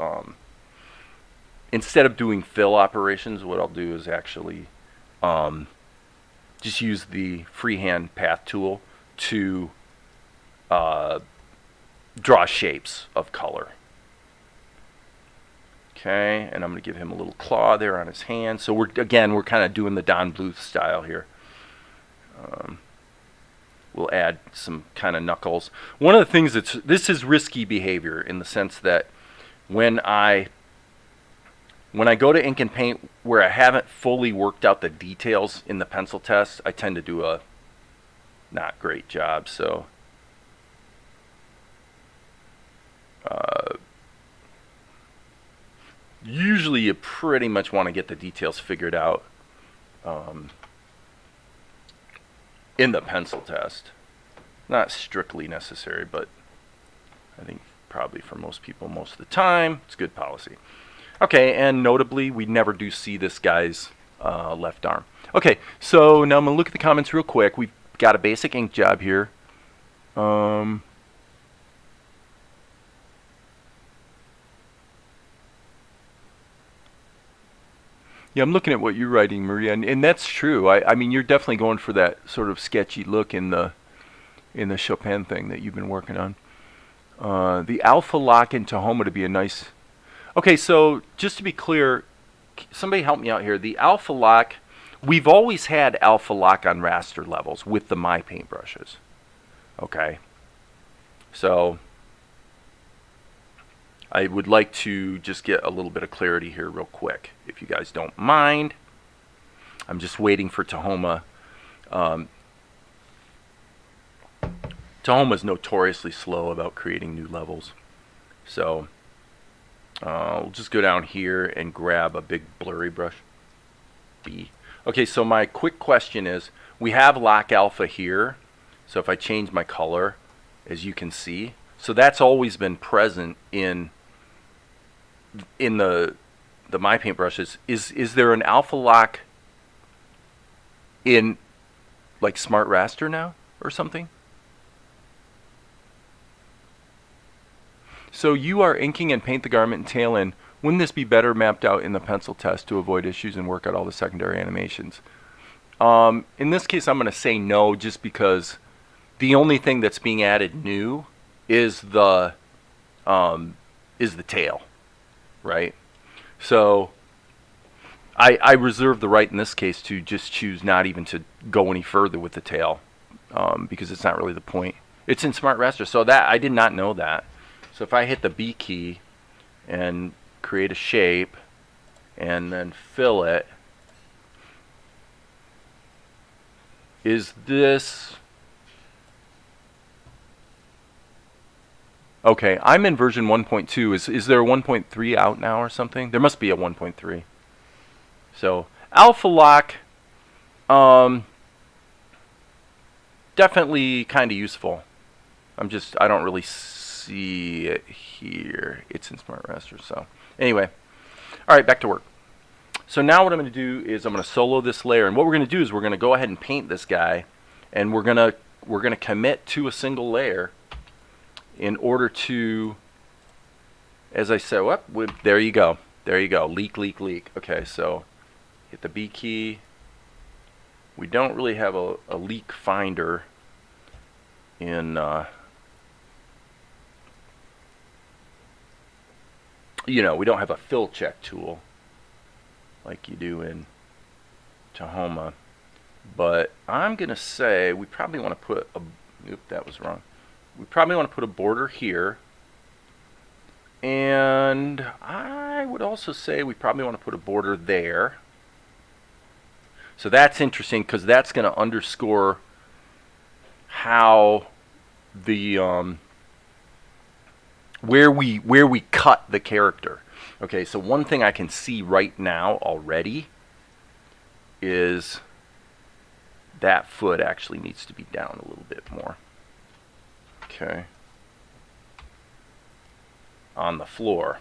instead of doing fill operations, what I'll do is actually just use the freehand path tool to draw shapes of color. Okay, and I'm going to give him a little claw there on his hand. So we're kind of doing the Don Bluth style here. We'll add some kind of knuckles. One of the things this is risky behavior in the sense that when I go to ink and paint where I haven't fully worked out the details in the pencil test, I tend to do a not great job. So usually you pretty much want to get the details figured out in the pencil test. Not strictly necessary, but I think probably for most people most of the time, it's good policy. Okay, and notably, we never do see this guy's left arm. Okay, so now I'm going to look at the comments real quick. We've got a basic ink job here. Yeah, I'm looking at what you're writing, Maria, and that's true. I mean, you're definitely going for that sort of sketchy look in the Chopin thing that you've been working on. The alpha lock in tahoma to be a nice... Okay, so just to be clear, somebody help me out here. The alpha lock, we've always had alpha lock on raster levels with the My paintbrushes. Okay, so I would like to just get a little bit of clarity here real quick, if you guys don't mind. I'm just waiting for tahoma. Tahoma's notoriously slow about creating new levels. So We'll just go down here and grab a big blurry brush. B. Okay, so my quick question is, we have lock alpha here. So if I change my color, as you can see, so that's always been present in the my paintbrushes. Is there an alpha lock in like Smart Raster now or something? So you are inking and paint the garment and tail in. Wouldn't this be better mapped out in the pencil test to avoid issues and work out all the secondary animations? In this case, I'm going to say no, just because the only thing that's being added new is the tail, right? So I reserve the right in this case to just choose not even to go any further with the tail, because it's not really the point. It's in Smart Raster, so that I did not know that. So if I hit the B key and create a shape and then fill it, is this... Okay, I'm in version 1.2. Is there a 1.3 out now or something? There must be a 1.3. So alpha lock, definitely kind of useful. I don't really see it here. It's in Smart Raster. So anyway, all right, back to work. So now what I'm going to do is I'm going to solo this layer, and what we're going to do is we're going to go ahead and paint this guy, and we're going to commit to a single layer in order to, as I said, there you go. There you go. Leak, leak, leak. Okay, so hit the B key. We don't really have a leak finder in, we don't have a fill check tool like you do in Tahoma. But I'm going to say we probably want to put a, that was wrong. We probably want to put a border here. And I would also say we probably want to put a border there. So that's interesting because that's going to underscore how the where we cut the character. Okay, so one thing I can see right now already is that foot actually needs to be down a little bit more. Okay. On the floor.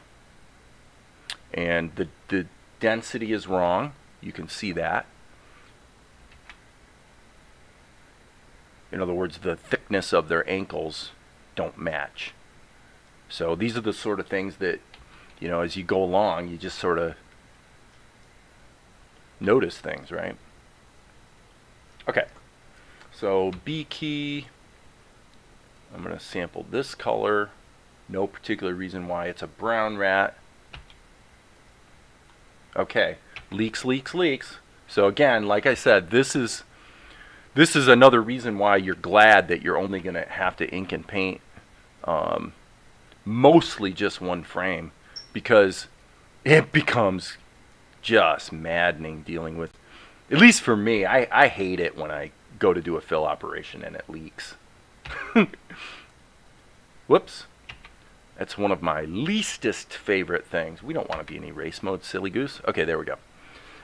And the density is wrong. You can see that. In other words, the thickness of their ankles don't match. So these are the sort of things that, as you go along, you just sort of notice things, right? Okay. So B key. I'm going to sample this color. No particular reason why. It's a brown rat. Okay. Leaks, leaks, leaks. So again, like I said, this is another reason why you're glad that you're only going to have to ink and paint mostly just one frame, because it becomes just maddening dealing with, at least for me, I hate it when I go to do a fill operation and it leaks. Whoops. That's one of my leastest favorite things. We don't want to be in erase mode, silly goose. Okay, there we go.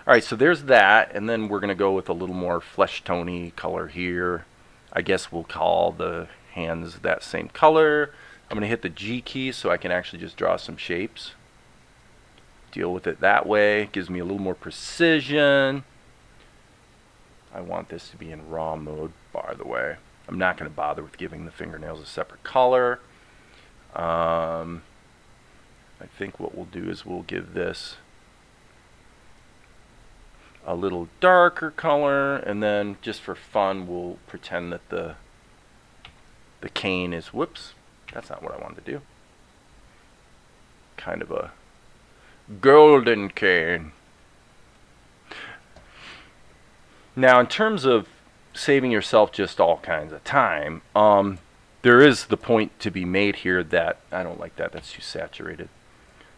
All right, so there's that, and then we're going to go with a little more flesh tony color here. I guess we'll call the hands that same color. I'm going to hit the G key so I can actually just draw some shapes. Deal with it that way. Gives me a little more precision. I want this to be in raw mode, by the way. I'm not going to bother with giving the fingernails a separate color. I think what we'll do is we'll give this a little darker color, and then just for fun we'll pretend that the cane is, whoops, that's not what I wanted to do. Kind of a golden cane. Now in terms of saving yourself just all kinds of time, there is the point to be made here that, I don't like that, that's too saturated.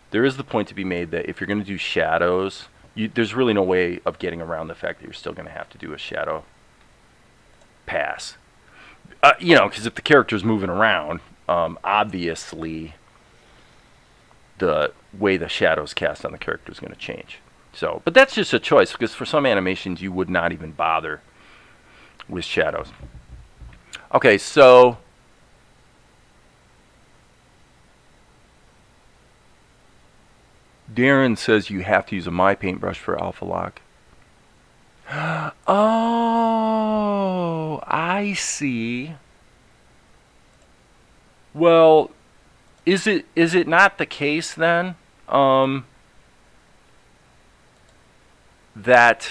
There is the point to be made that if you're going to do shadows, there's really no way of getting around the fact that you're still going to have to do a shadow pass. Because if the character's moving around, obviously the way the shadows cast on the character is going to change. So, but that's just a choice, because for some animations you would not even bother with shadows. Okay, so Darren says you have to use a My Paintbrush for alpha lock. Oh, I see. Well, is it not the case then that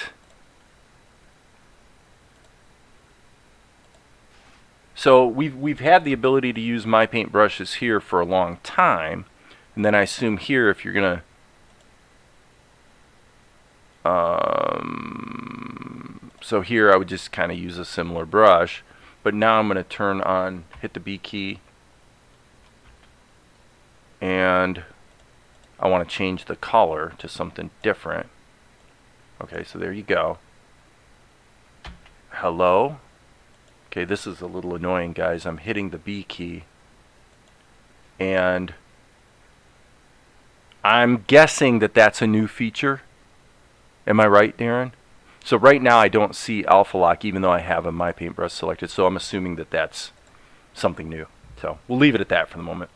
so we've had the ability to use My Paintbrushes here for a long time, and then I assume here if you're gonna so here I would just kind of use a similar brush, but now I'm going to hit the B key, and I want to change the color to something different. Okay, so there you go. Hello. Okay, this is a little annoying, guys. I'm hitting the B key, and I'm guessing that that's a new feature. Am I right, Darren? So right now I don't see alpha lock even though I have a My Paintbrush selected, so I'm assuming that that's something new. So we'll leave it at that for the moment,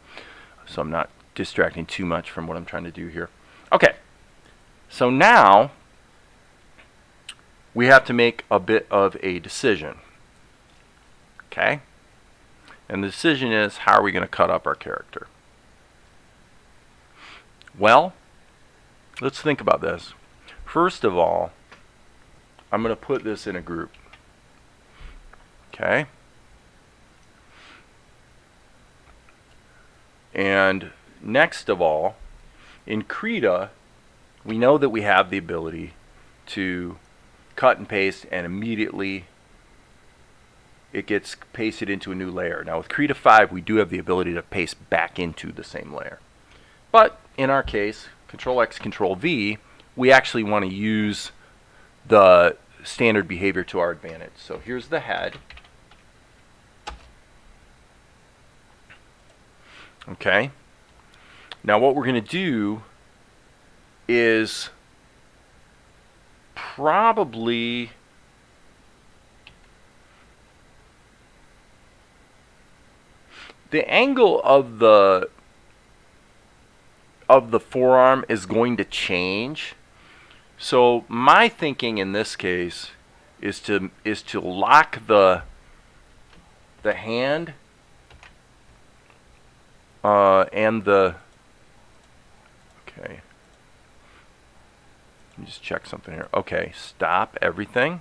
so I'm not distracting too much from what I'm trying to do here. Okay, so now we have to make a bit of a decision. Okay? And the decision is, how are we going to cut up our character? Well, let's think about this. First of all, I'm going to put this in a group. Okay? And next of all, in Krita, we know that we have the ability to cut and paste, and immediately it gets pasted into a new layer. Now with Krita 5, we do have the ability to paste back into the same layer. But in our case, Control X, Control V, we actually want to use the standard behavior to our advantage. So here's the head. Okay. Now what we're going to do is probably the angle of the forearm is going to change. So my thinking in this case is to lock the hand and the okay. Let me just check something here. Okay, stop everything.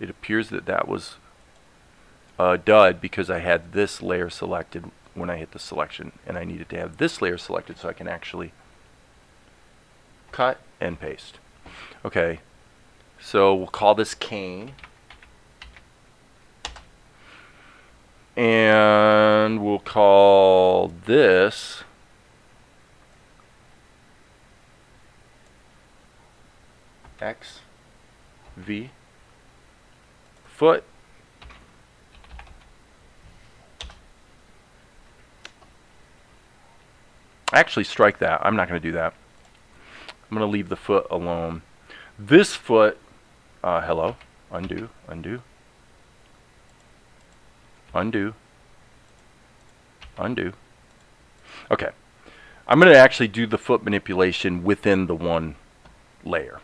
It appears that that was a dud because I had this layer selected when I hit the selection, and I needed to have this layer selected so I can actually cut and paste. Okay, so we'll call this cane, and we'll call this X V foot. Actually, strike that. I'm not going to do that. I'm going to leave the foot alone. This foot, hello, undo, undo, undo, undo. Okay. I'm going to actually do the foot manipulation within the one layer.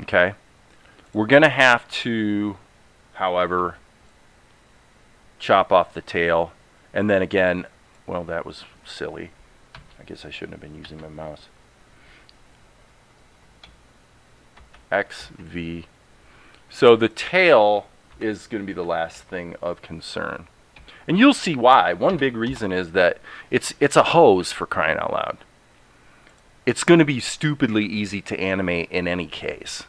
Okay. We're going to have to, however, chop off the tail. And then again, well, that was silly. I guess I shouldn't have been using my mouse. XV. So the tail is going to be the last thing of concern. And you'll see why. One big reason is that it's a hose, for crying out loud. It's going to be stupidly easy to animate in any case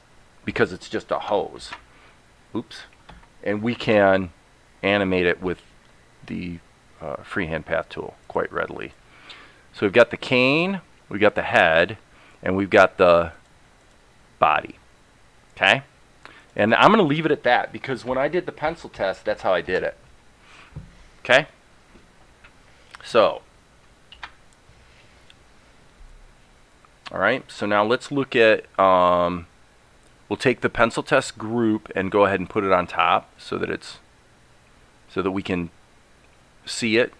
because it's just a hose. Oops. And we can animate it with the freehand path tool quite readily. So we've got the cane, we've got the head, and we've got the body. Okay? And I'm going to leave it at that because when I did the pencil test, that's how I did it. Okay? So, all right, so now let's look at, we'll take the pencil test group and go ahead and put it on top so that we can see it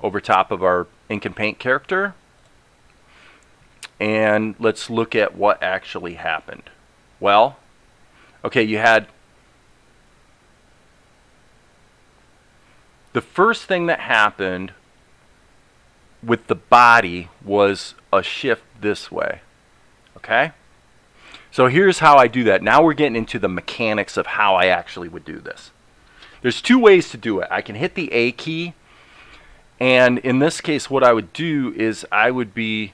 over top of our ink and paint character. And let's look at what actually happened. Well, okay, you had the first thing that happened with the body was a shift this way. Okay? So here's how I do that. Now we're getting into the mechanics of how I actually would do this. There's two ways to do it. I can hit the A key, and in this case what I would do is I would be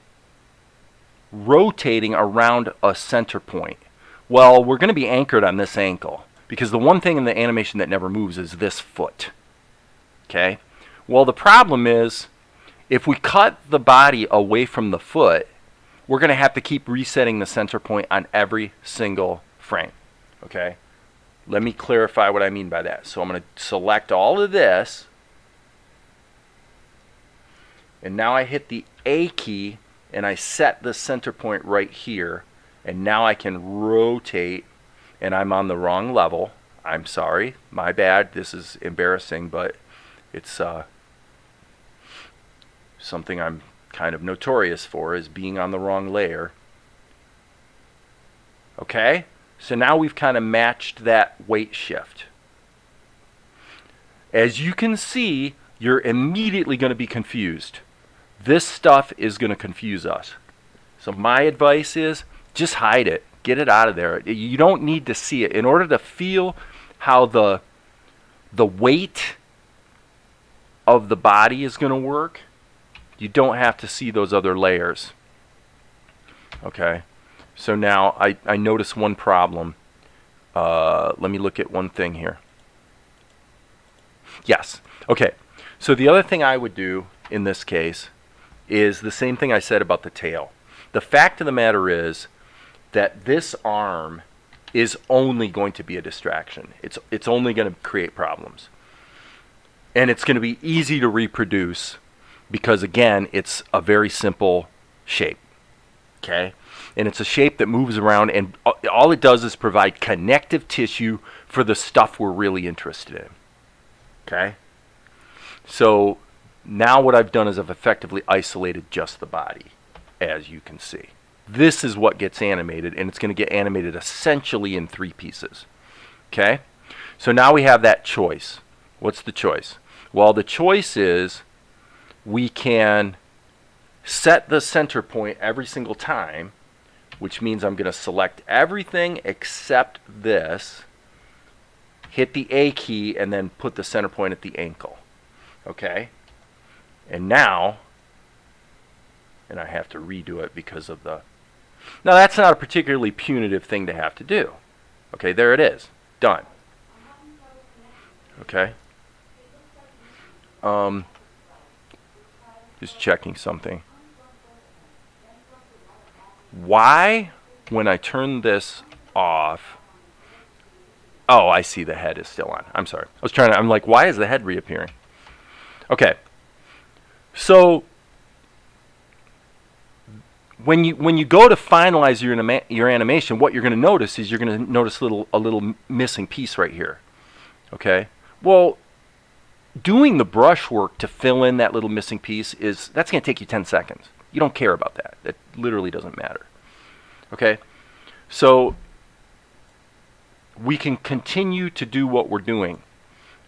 rotating around a center point. Well, we're going to be anchored on this ankle because the one thing in the animation that never moves is this foot. Okay? Well, the problem is if we cut the body away from the foot, we're going to have to keep resetting the center point on every single frame. Okay? Let me clarify what I mean by that. So I'm going to select all of this, and now I hit the A key and I set the center point right here, and now I can rotate, and I'm on the wrong level. I'm sorry, my bad, this is embarrassing, but it's something I'm kind of notorious for, is being on the wrong layer. Okay, so now we've kind of matched that weight shift. As you can see, you're immediately going to be confused. This stuff is going to confuse us. So my advice is just hide it. Get it out of there. You don't need to see it. In order to feel how the weight of the body is going to work, you don't have to see those other layers. Okay. So now I notice one problem. Let me look at one thing here. Yes. Okay. So the other thing I would do in this case is the same thing I said about the tail. The fact of the matter is that this arm is only going to be a distraction. It's only going to create problems. And it's going to be easy to reproduce because, again, it's a very simple shape. Okay? And it's a shape that moves around, and all it does is provide connective tissue for the stuff we're really interested in. Okay? So now what I've done is I've effectively isolated just the body, as you can see. This is what gets animated, and it's going to get animated essentially in 3 pieces. Okay? So now we have that choice. What's the choice? Well, the choice is we can set the center point every single time, which means I'm going to select everything except this, hit the A key, and then put the center point at the ankle. Okay? And now, and I have to redo it because of the... Now, that's not a particularly punitive thing to have to do. Okay, there it is. Done. Okay? Just checking something. Why, when I turn this off... Oh, I see the head is still on. I'm sorry. I'm like, why is the head reappearing? Okay. So when you go to finalize your animation, what you're going to notice is you're going to notice a little missing piece right here. Okay? Well, doing the brush work to fill in that little missing piece that's going to take you 10 seconds. You don't care about that. That literally doesn't matter. Okay? So we can continue to do what we're doing.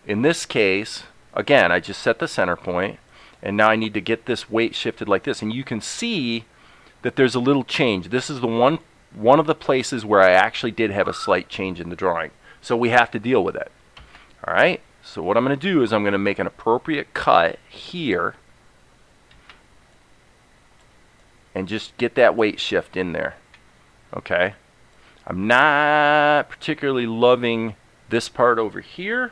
In this case, again, I just set the center point, and now I need to get this weight shifted like this. And you can see that there's a little change. This is the one of the places where I actually did have a slight change in the drawing. So we have to deal with it. All right? So what I'm going to do is I'm going to make an appropriate cut here and just get that weight shift in there. Okay? I'm not particularly loving this part over here.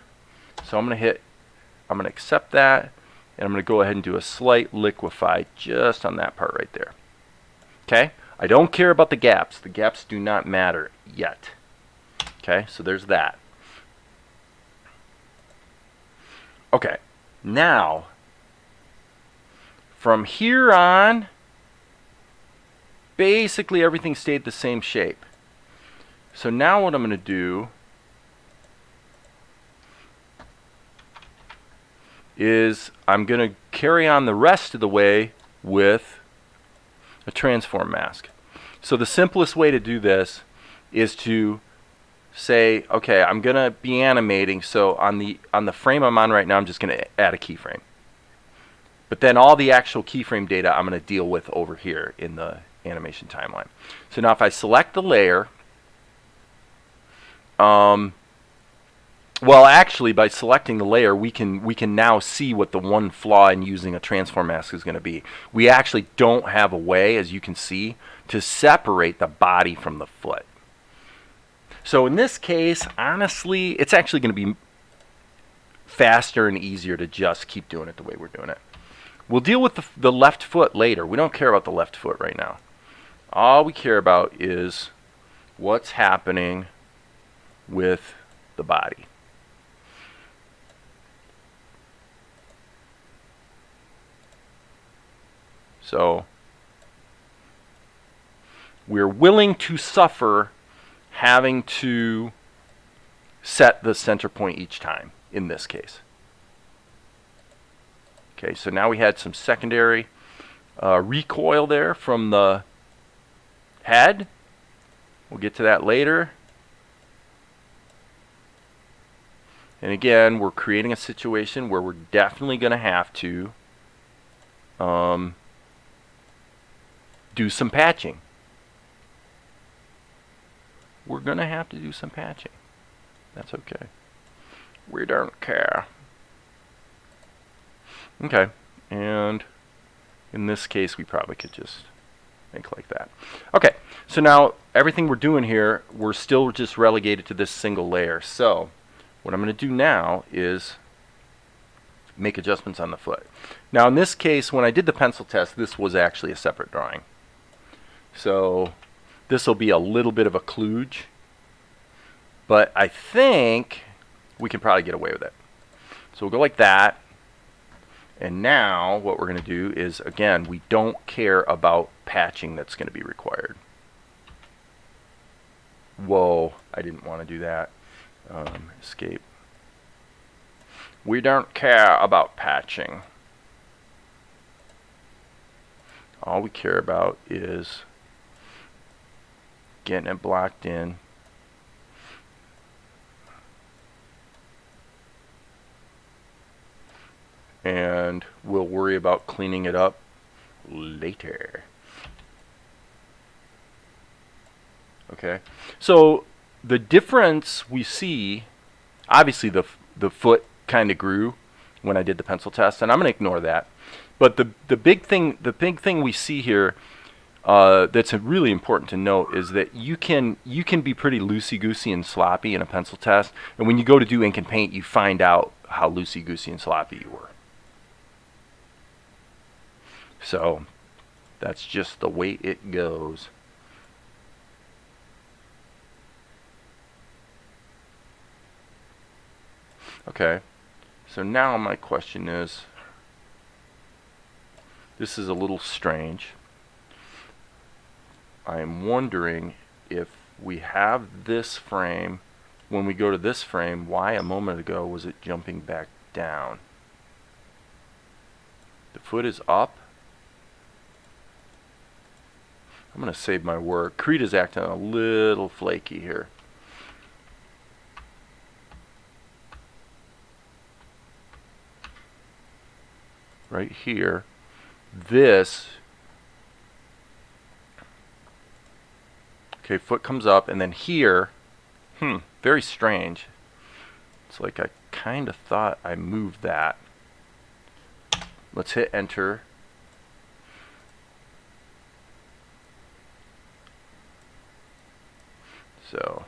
So I'm going to accept that, and I'm going to go ahead and do a slight liquefy just on that part right there. Okay? I don't care about the gaps. The gaps do not matter yet. Okay? So there's that. Okay. Now, from here on, basically everything stayed the same shape. So now what I'm going to do is I'm going to carry on the rest of the way with a transform mask. So the simplest way to do this is to say, okay, I'm going to be animating, so on the frame I'm on right now, I'm just going to add a keyframe. But then all the actual keyframe data I'm going to deal with over here in the animation timeline. So now if I select the layer, well, actually, by selecting the layer, we can now see what the one flaw in using a transform mask is going to be. We actually don't have a way, as you can see, to separate the body from the foot. So in this case, honestly, it's actually going to be faster and easier to just keep doing it the way we're doing it. We'll deal with the left foot later. We don't care about the left foot right now. All we care about is what's happening with the body. So we're willing to suffer having to set the center point each time in this case. Okay, so now we had some secondary recoil there from the head. We'll get to that later. And again, we're creating a situation where we're definitely going to have to do some patching. We're going to have to do some patching. That's okay. We don't care. Okay, and in this case, we probably could just make like that. Okay, so now everything we're doing here, we're still just relegated to this single layer. So what I'm going to do now is make adjustments on the foot. Now in this case, when I did the pencil test, this was actually a separate drawing. So this will be a little bit of a kludge, but I think we can probably get away with it. So we'll go like that. And now what we're going to do is, again, we don't care about patching that's going to be required. Whoa, I didn't want to do that. Escape. We don't care about patching. All we care about is getting it blocked in. And we'll worry about cleaning it up later. Okay, so the difference we see, obviously the foot kind of grew when I did the pencil test, and I'm going to ignore that. But the big thing we see here that's really important to note is that you can be pretty loosey-goosey and sloppy in a pencil test, and when you go to do ink and paint, you find out how loosey-goosey and sloppy you were. So that's just the way it goes. Okay, so now my question is, this is a little strange. I'm wondering if we have this frame, when we go to this frame, why a moment ago was it jumping back down? The foot is up. I'm going to save my work. Creed is acting a little flaky here. Right here, this, okay, foot comes up, and then here, very strange. It's like I kind of thought I moved that. Let's hit enter. So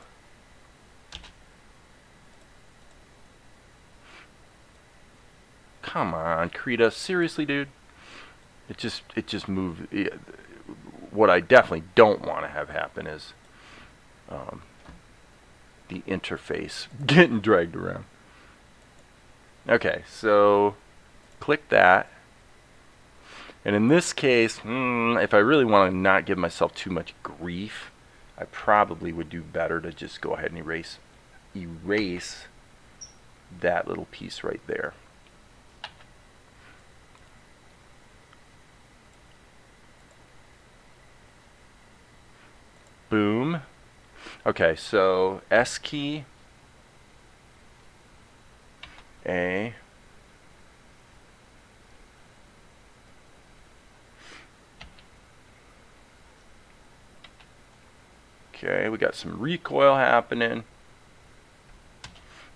come on, Krita, seriously, dude. It just moved. What I definitely don't want to have happen is the interface getting dragged around. Okay, so click that. And in this case, if I really want to not give myself too much grief, I probably would do better to just go ahead and erase that little piece right there. Boom. Okay, so S key, A, okay, we got some recoil happening.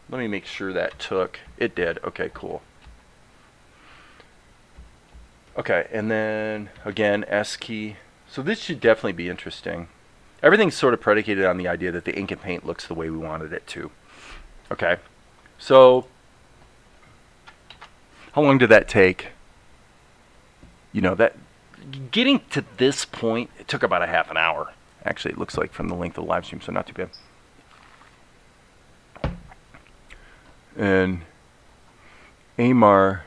Let me make sure that took. It did. Okay, cool. Okay, and then again, S key. So this should definitely be interesting. Everything's sort of predicated on the idea that the ink and paint looks the way we wanted it to. Okay, so how long did that take? You know, that getting to this point, it took about a half an hour. Actually, it looks like from the length of the live stream, so not too bad. And Amar's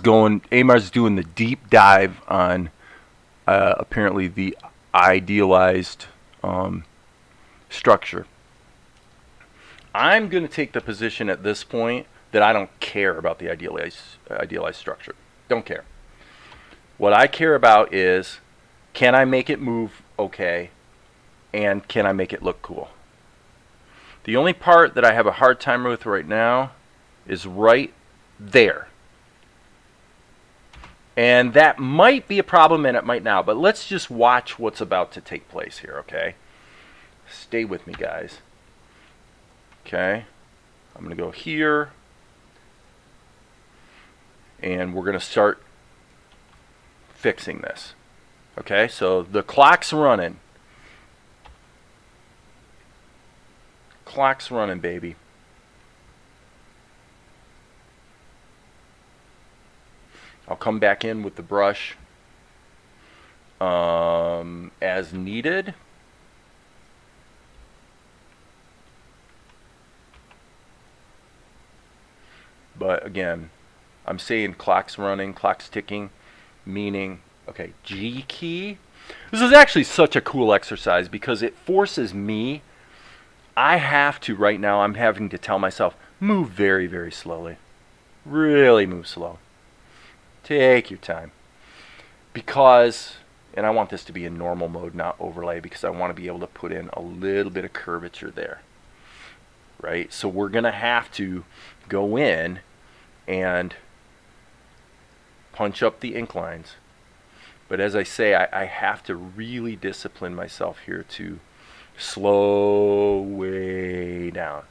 doing the deep dive on apparently the idealized structure. I'm going to take the position at this point that I don't care about the idealized structure. Don't care. What I care about is, can I make it move okay, and can I make it look cool? The only part that I have a hard time with right now is right there. And that might be a problem, and it might now, but let's just watch what's about to take place here, okay? Stay with me, guys. Okay, I'm going to go here, and we're going to start fixing this. Okay, so the clock's running. Clock's running, baby. I'll come back in with the brush as needed. But again, I'm saying clock's running, clock's ticking, meaning, okay, G key. This is actually such a cool exercise because it forces me, I have to right now, I'm having to tell myself, move very, very slowly. Really move slow. Take your time. Because, and I want this to be in normal mode, not overlay, because I want to be able to put in a little bit of curvature there. Right? So we're going to have to go in and punch up the ink lines. But as I say, I have to really discipline myself here to slow way down.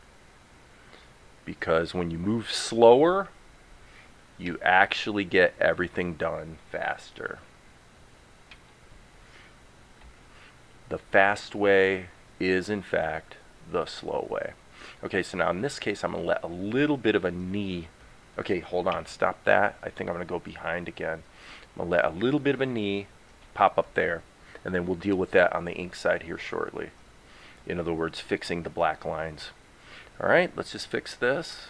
Because when you move slower, you actually get everything done faster. The fast way is, in fact, the slow way. Okay, so now in this case, I'm going to let a little bit of a knee. Okay, hold on, stop that. I think I'm going to go behind again. I'm going to let a little bit of a knee pop up there, and then we'll deal with that on the ink side here shortly. In other words, fixing the black lines. All right, let's just fix this.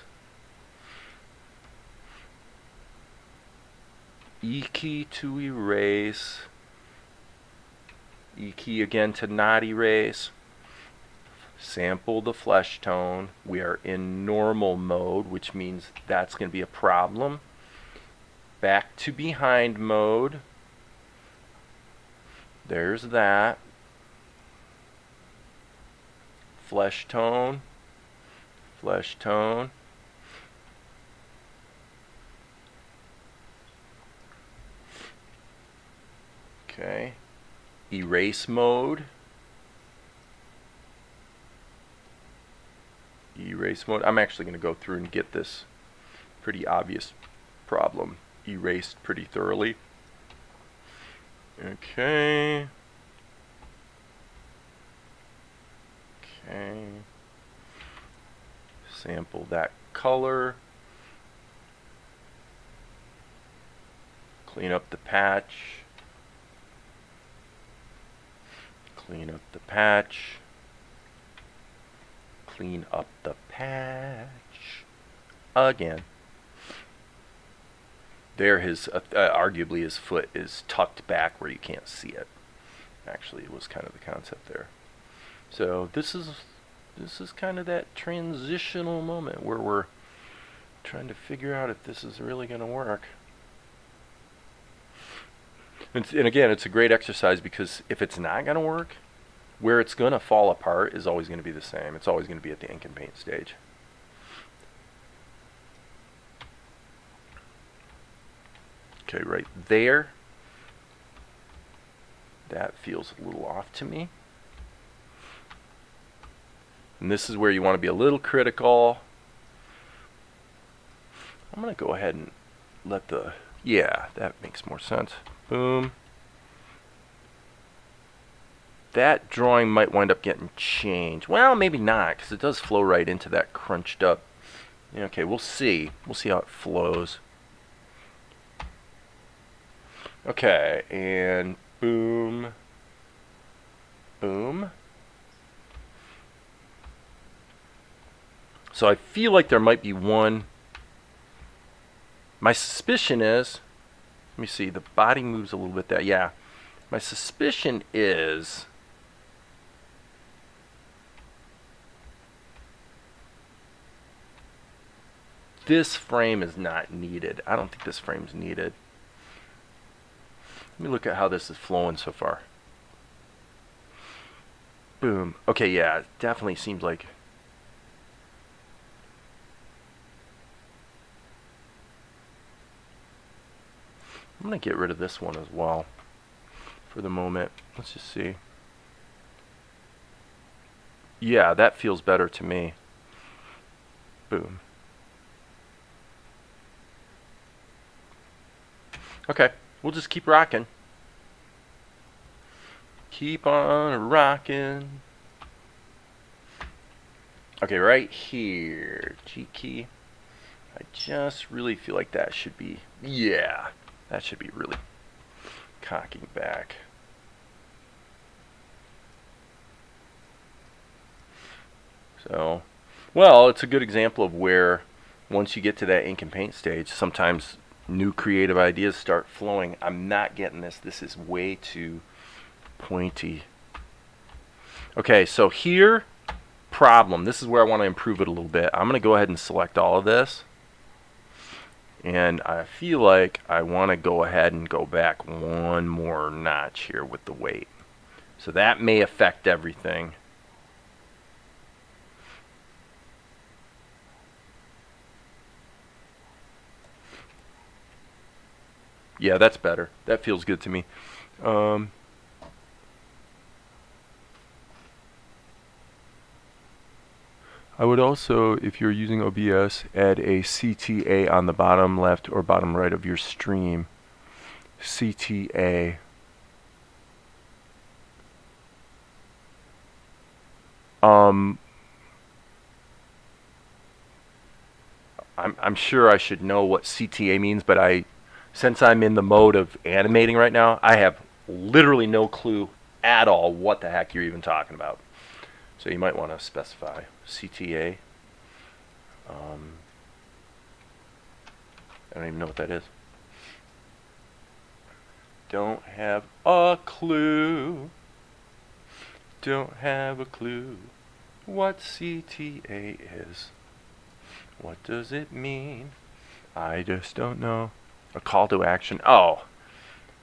E key to erase. E key again to not erase. Sample the flesh tone. We are in normal mode, which means that's going to be a problem. Back to behind mode. There's that. Flesh tone. Flesh tone. Okay. Erase mode. Erase mode. I'm actually going to go through and get this pretty obvious problem erased pretty thoroughly. Okay. Okay. Sample that color. Clean up the patch. Clean up the patch. Clean up the patch again. There, his arguably his foot is tucked back where you can't see it. Actually, it was kind of the concept there. So this is kind of that transitional moment where we're trying to figure out if this is really going to work. And again, it's a great exercise because if it's not going to work, where it's going to fall apart is always going to be the same. It's always going to be at the ink and paint stage. Okay, right there. That feels a little off to me. And this is where you want to be a little critical. I'm going to go ahead and let the... Yeah, that makes more sense. Boom. That drawing might wind up getting changed. Well, maybe not, because it does flow right into that crunched up. Okay, we'll see. We'll see how it flows. Okay, and boom. Boom. So I feel like there might be one. My suspicion is, let me see, the body moves a little bit there. Yeah. My suspicion is this frame is not needed. I don't think this frame's needed. Let me look at how this is flowing so far. Boom. Okay, yeah, it definitely seems like... I'm going to get rid of this one as well for the moment. Let's just see. Yeah, that feels better to me. Boom. Okay, we'll just keep rocking. Keep on rocking. Okay, right here, G key. I just really feel like that should be, yeah, that should be really cocking back. So, well, it's a good example of where once you get to that ink and paint stage, sometimes new creative ideas start flowing. I'm not getting this. This is way too pointy. Okay, so here, problem. This is where I want to improve it a little bit. I'm going to go ahead and select all of this. And I feel like I want to go ahead and go back one more notch here with the weight. So that may affect everything. Yeah, that's better. That feels good to me. I would also, if you're using OBS, add a CTA on the bottom left or bottom right of your stream. CTA. I'm sure I should know what CTA means, but since I'm in the mode of animating right now, I have literally no clue at all what the heck you're even talking about. So you might want to specify CTA. I don't even know what that is. Don't have a clue. Don't have a clue what CTA is. What does it mean? I just don't know. A call to action. Oh.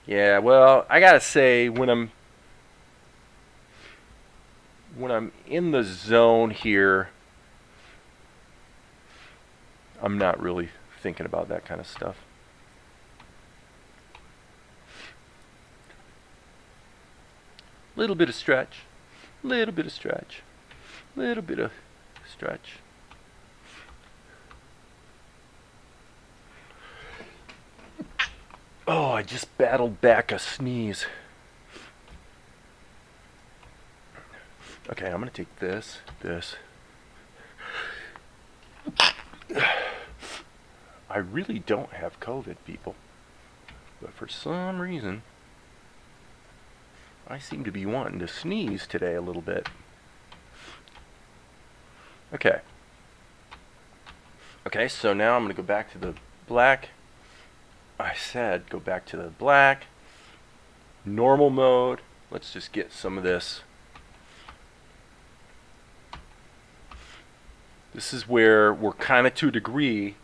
Yeah, well, I gotta say, when I'm in the zone here, I'm not really thinking about that kind of stuff. Little bit of stretch, little bit of stretch, little bit of stretch. Oh, I just battled back a sneeze. Okay, I'm gonna take this. I really don't have COVID, people. But for some reason, I seem to be wanting to sneeze today a little bit. Okay. Okay, so now I'm gonna go back to the black. I said go back to the black, normal mode. Let's just get some of this. This is where we're kind of, to a degree,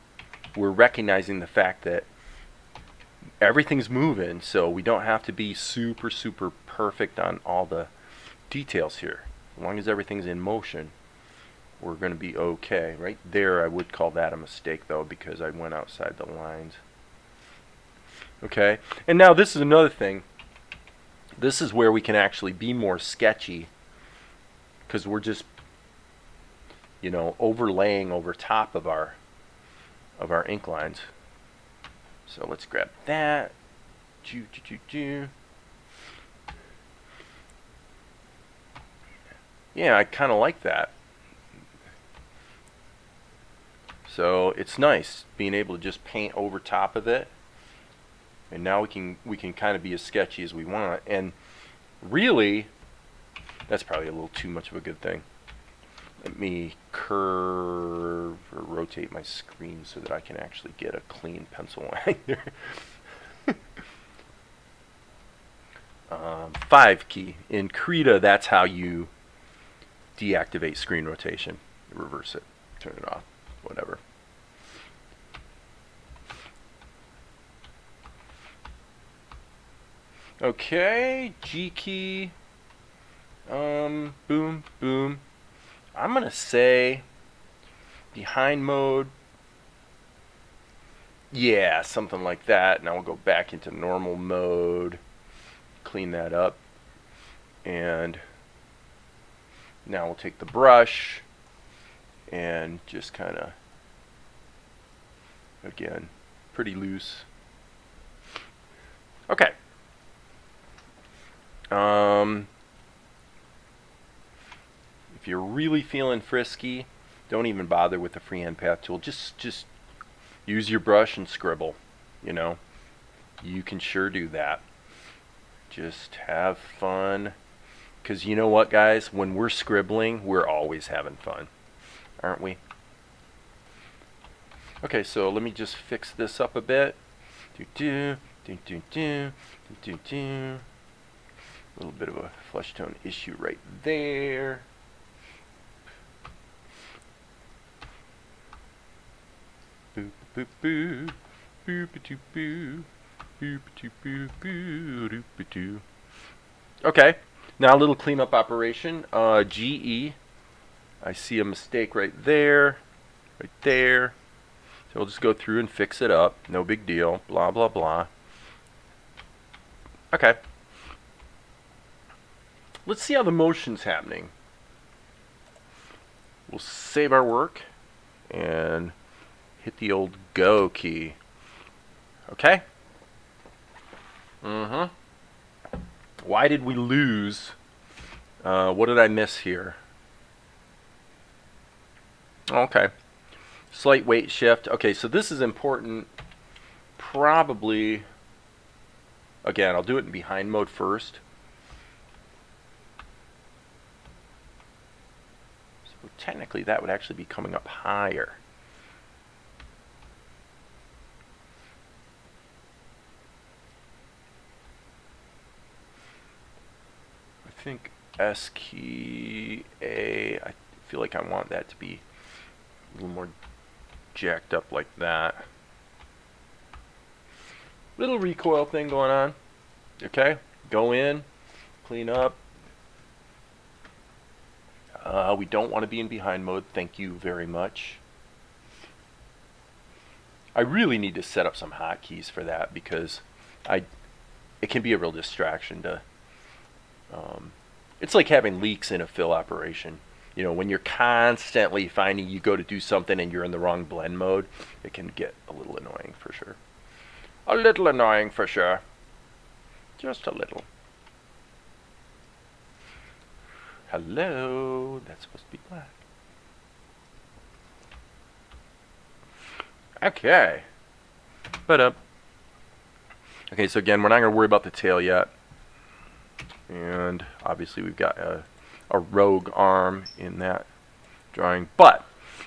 we're recognizing the fact that everything's moving, so we don't have to be super, super perfect on all the details here. As long as everything's in motion, we're going to be okay. Right there, I would call that a mistake, though, because I went outside the lines. Okay, and now this is another thing. This is where we can actually be more sketchy, because we're just, you know, overlaying over top of our ink lines. So let's grab that. Yeah, I kind of like that. So it's nice being able to just paint over top of it. And now we can kind of be as sketchy as we want. And really, that's probably a little too much of a good thing. Let me curve or rotate my screen so that I can actually get a clean pencil line there. 5 key. In Krita, that's how you deactivate screen rotation. Reverse it, turn it off, whatever. Okay, G key. Boom, boom. I'm gonna say behind mode. Yeah, something like that. Now we'll go back into normal mode, clean that up, and now we'll take the brush and just kind of, again, pretty loose. Okay. If you're really feeling frisky, don't even bother with the freehand path tool. Just use your brush and scribble. You know, you can sure do that. Just have fun. Because you know what, guys? When we're scribbling, we're always having fun. Aren't we? Okay, so let me just fix this up a bit. A little bit of a flesh tone issue right there. Boop boop boo, boop doo boo, boop doo boo boo, doop doo. Okay, now a little cleanup operation. GE. I see a mistake right there, right there. So we'll just go through and fix it up. No big deal. Blah blah blah. Okay. Let's see how the motion's happening. We'll save our work and hit the old go key. Okay? Why did we lose? What did I miss here? Okay. Slight weight shift. Okay, so this is important. Probably, again, I'll do it in behind mode first. So technically that would actually be coming up higher. I think S key A, I feel like I want that to be a little more jacked up like that. Little recoil thing going on. Okay, go in, clean up. We don't want to be in behind mode. Thank you very much. I really need to set up some hotkeys for that because it can be a real distraction to. It's like having leaks in a fill operation. You know, when you're constantly finding you go to do something and you're in the wrong blend mode, it can get a little annoying for sure. A little annoying for sure. Just a little. Hello. That's supposed to be black. Okay. Okay, so again, we're not going to worry about the tail yet. And obviously we've got a rogue arm in that drawing. But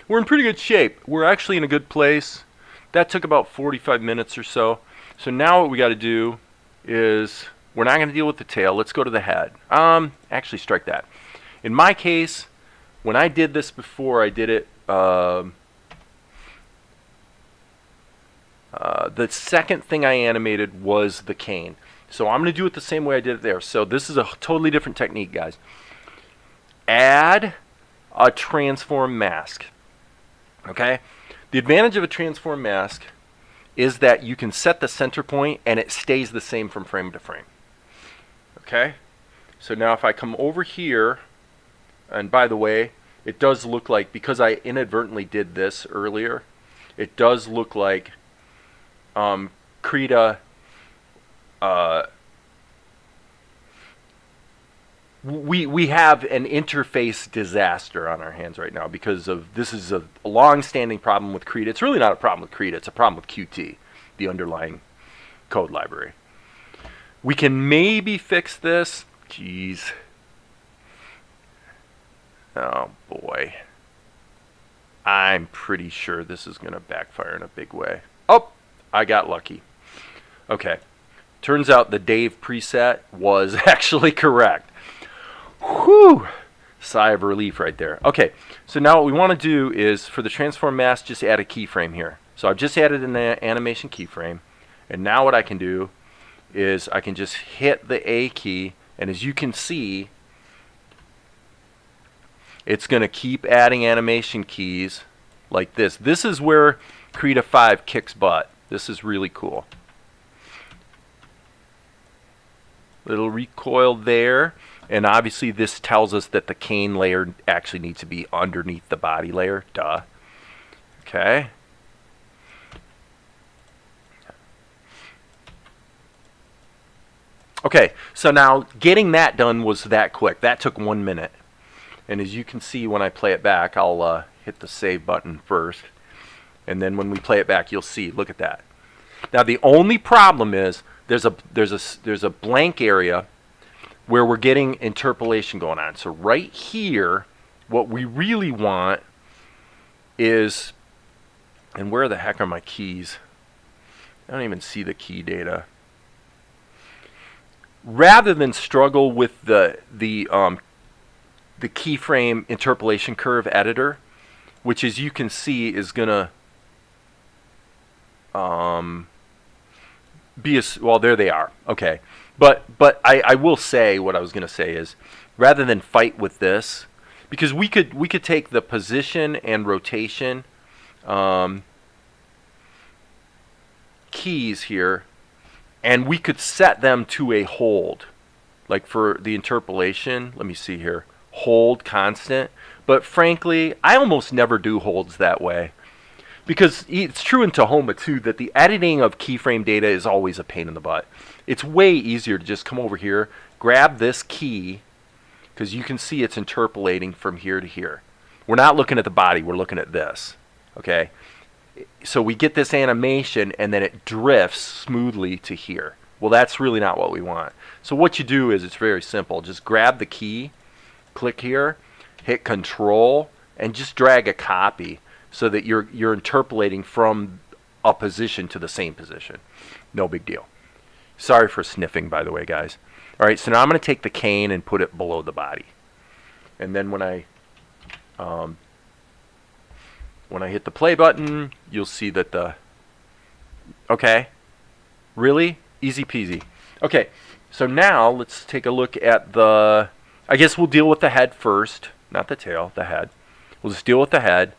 we're in pretty good shape. We're actually in a good place. That took about 45 minutes or so. So now what we got to do is, we're not going to deal with the tail. Let's go to the head. Actually, strike that. In my case, when I did this before, I did it. The second thing I animated was the cane. So I'm going to do it the same way I did it there. So this is a totally different technique, guys. Add a transform mask. Okay? The advantage of a transform mask is that you can set the center point and it stays the same from frame to frame. Okay? So now if I come over here, and by the way, it does look like, because I inadvertently did this earlier, it does look like Krita we have an interface disaster on our hands right now because of this is a long-standing problem with Krita. It's really not a problem with Krita, it's a problem with Qt, the underlying code library. We can maybe fix this. Jeez. Oh boy. I'm pretty sure this is going to backfire in a big way. Oh, I got lucky. Okay. Turns out the Dave preset was actually correct. Whew! Sigh of relief right there. Okay, so now what we want to do is, for the transform mask, just add a keyframe here. So I've just added an animation keyframe, and now what I can do is I can just hit the A key, and as you can see, it's going to keep adding animation keys like this. This is where Krita 5 kicks butt. This is really cool. Little recoil there. And obviously this tells us that the cane layer actually needs to be underneath the body layer. Duh. Okay. Okay, so now getting that done was that quick. That took 1 minute. And as you can see when I play it back, I'll hit the save button first. And then when we play it back, you'll see. Look at that. Now the only problem is there's a blank area where we're getting interpolation going on. So right here, what we really want is, and where the heck are my keys? I don't even see the key data. Rather than struggle with the keyframe interpolation curve editor, which as you can see is gonna be a, well, there they are. Okay. But I will say, what I was going to say is, rather than fight with this, because we could take the position and rotation keys here, and we could set them to a hold. Like for the interpolation, let me see here, hold constant. But frankly, I almost never do holds that way. Because it's true in Tahoma too that the editing of keyframe data is always a pain in the butt. It's way easier to just come over here, grab this key, because you can see it's interpolating from here to here. We're not looking at the body, we're looking at this. Okay? So we get this animation and then it drifts smoothly to here. Well, that's really not what we want. So what you do is, it's very simple. Just grab the key, click here, hit Control, and just drag a copy, so that you're interpolating from a position to the same position. No big deal. Sorry for sniffing, by the way, guys. All right, so now I'm going to take the cane and put it below the body. And then when I hit the play button, you'll see that the... Okay. Really? Easy peasy. Okay, so now let's take a look at the... I guess we'll deal with the head first. Not the tail, the head. We'll just deal with the head,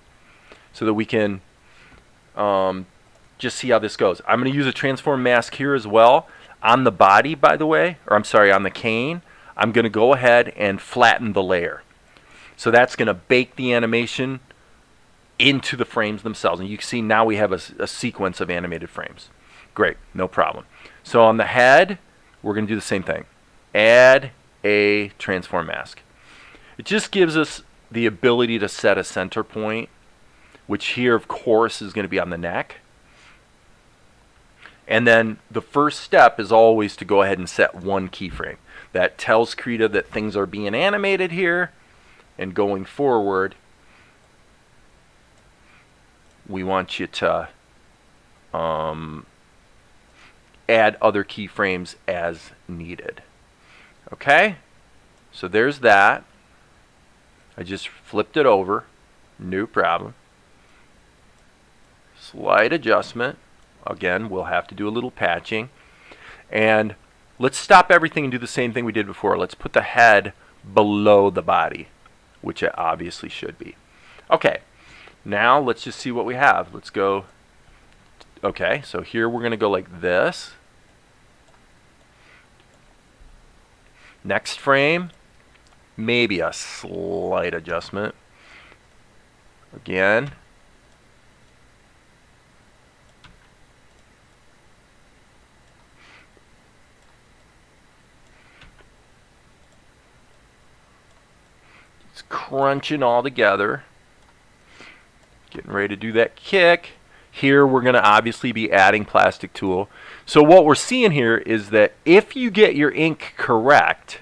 so that we can just see how this goes. I'm going to use a transform mask here as well. On the body, by the way, or I'm sorry, on the cane, I'm going to go ahead and flatten the layer. So that's going to bake the animation into the frames themselves. And you can see now we have a sequence of animated frames. Great, no problem. So on the head, we're going to do the same thing. Add a transform mask. It just gives us the ability to set a center point, which here, of course, is going to be on the neck. And then the first step is always to go ahead and set one keyframe. That tells Krita that things are being animated here, and going forward, we want you to add other keyframes as needed. Okay, so there's that. I just flipped it over, no problem. Slight adjustment. Again, we'll have to do a little patching. And let's stop everything and do the same thing we did before. Let's put the head below the body, which it obviously should be. Okay, now let's just see what we have. Let's go. Okay, so here we're going to go like this. Next frame, maybe a slight adjustment. Again. It's crunching all together. Getting ready to do that kick. Here we're going to obviously be adding plastic tool. So what we're seeing here is that if you get your ink correct,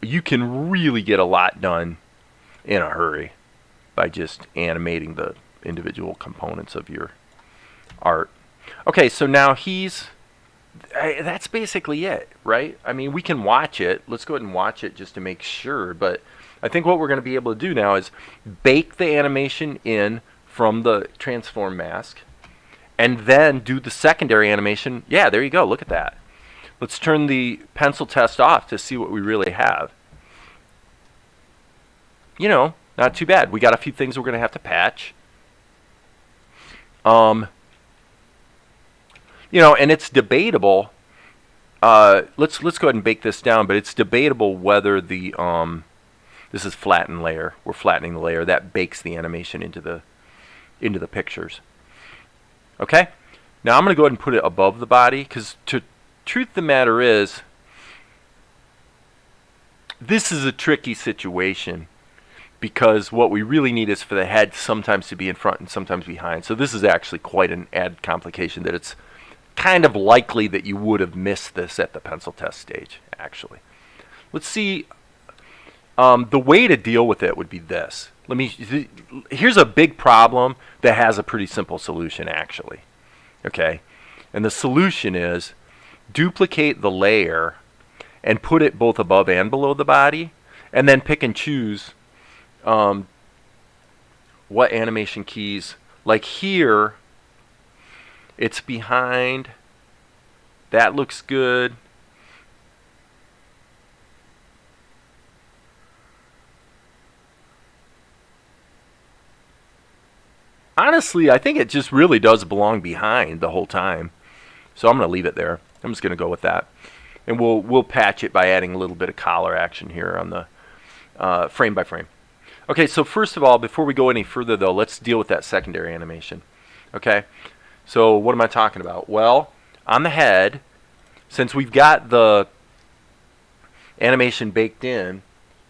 you can really get a lot done in a hurry by just animating the individual components of your art. Okay, so now that's basically it, right? I mean, we can watch it. Let's go ahead and watch it just to make sure. But I think what we're going to be able to do now is bake the animation in from the transform mask and then do the secondary animation. Yeah, there you go. Look at that. Let's turn the pencil test off to see what we really have. You know, not too bad. We got a few things we're going to have to patch. You know, and it's debatable. Let's go ahead and bake this down, but it's debatable whether the this is flattened layer. We're flattening the layer that bakes the animation into the pictures. Okay, now I'm going to go ahead and put it above the body, because truth of the matter is, this is a tricky situation, because what we really need is for the head sometimes to be in front and sometimes behind. So this is actually quite an added complication that it's kind of likely that you would have missed this at the pencil test stage, actually. Let's see. The way to deal with it would be this. Here's a big problem that has a pretty simple solution, actually. Okay? And the solution is duplicate the layer and put it both above and below the body, and then pick and choose what animation keys. Like here, it's behind. That looks good. Honestly, I think it just really does belong behind the whole time. So I'm going to leave it there. I'm just going to go with that. And we'll patch it by adding a little bit of collar action here on the frame by frame. Okay, so first of all, before we go any further though, let's deal with that secondary animation. Okay, so what am I talking about? Well, on the head, since we've got the animation baked in,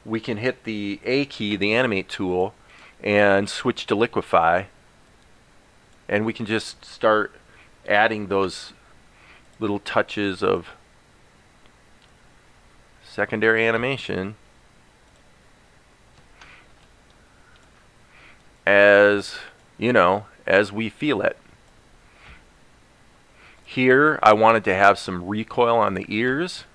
we can hit the A key, the animate tool, and switch to liquefy. And we can just start adding those little touches of secondary animation as, you know, as we feel it. Here, I wanted to have some recoil on the ears.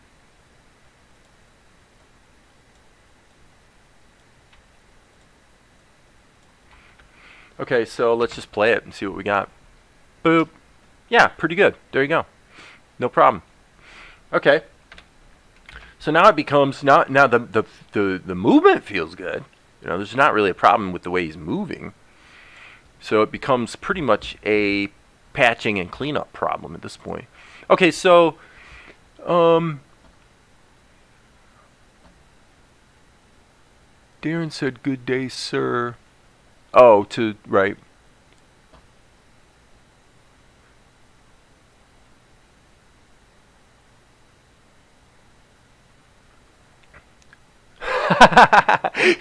Okay, so let's just play it and see what we got. Boop. Yeah, pretty good. There you go. No problem. Okay. So now it becomes now the movement feels good. You know, there's not really a problem with the way he's moving. So it becomes pretty much a patching and cleanup problem at this point. Okay, so Darren said, "Good day, sir." Oh, right.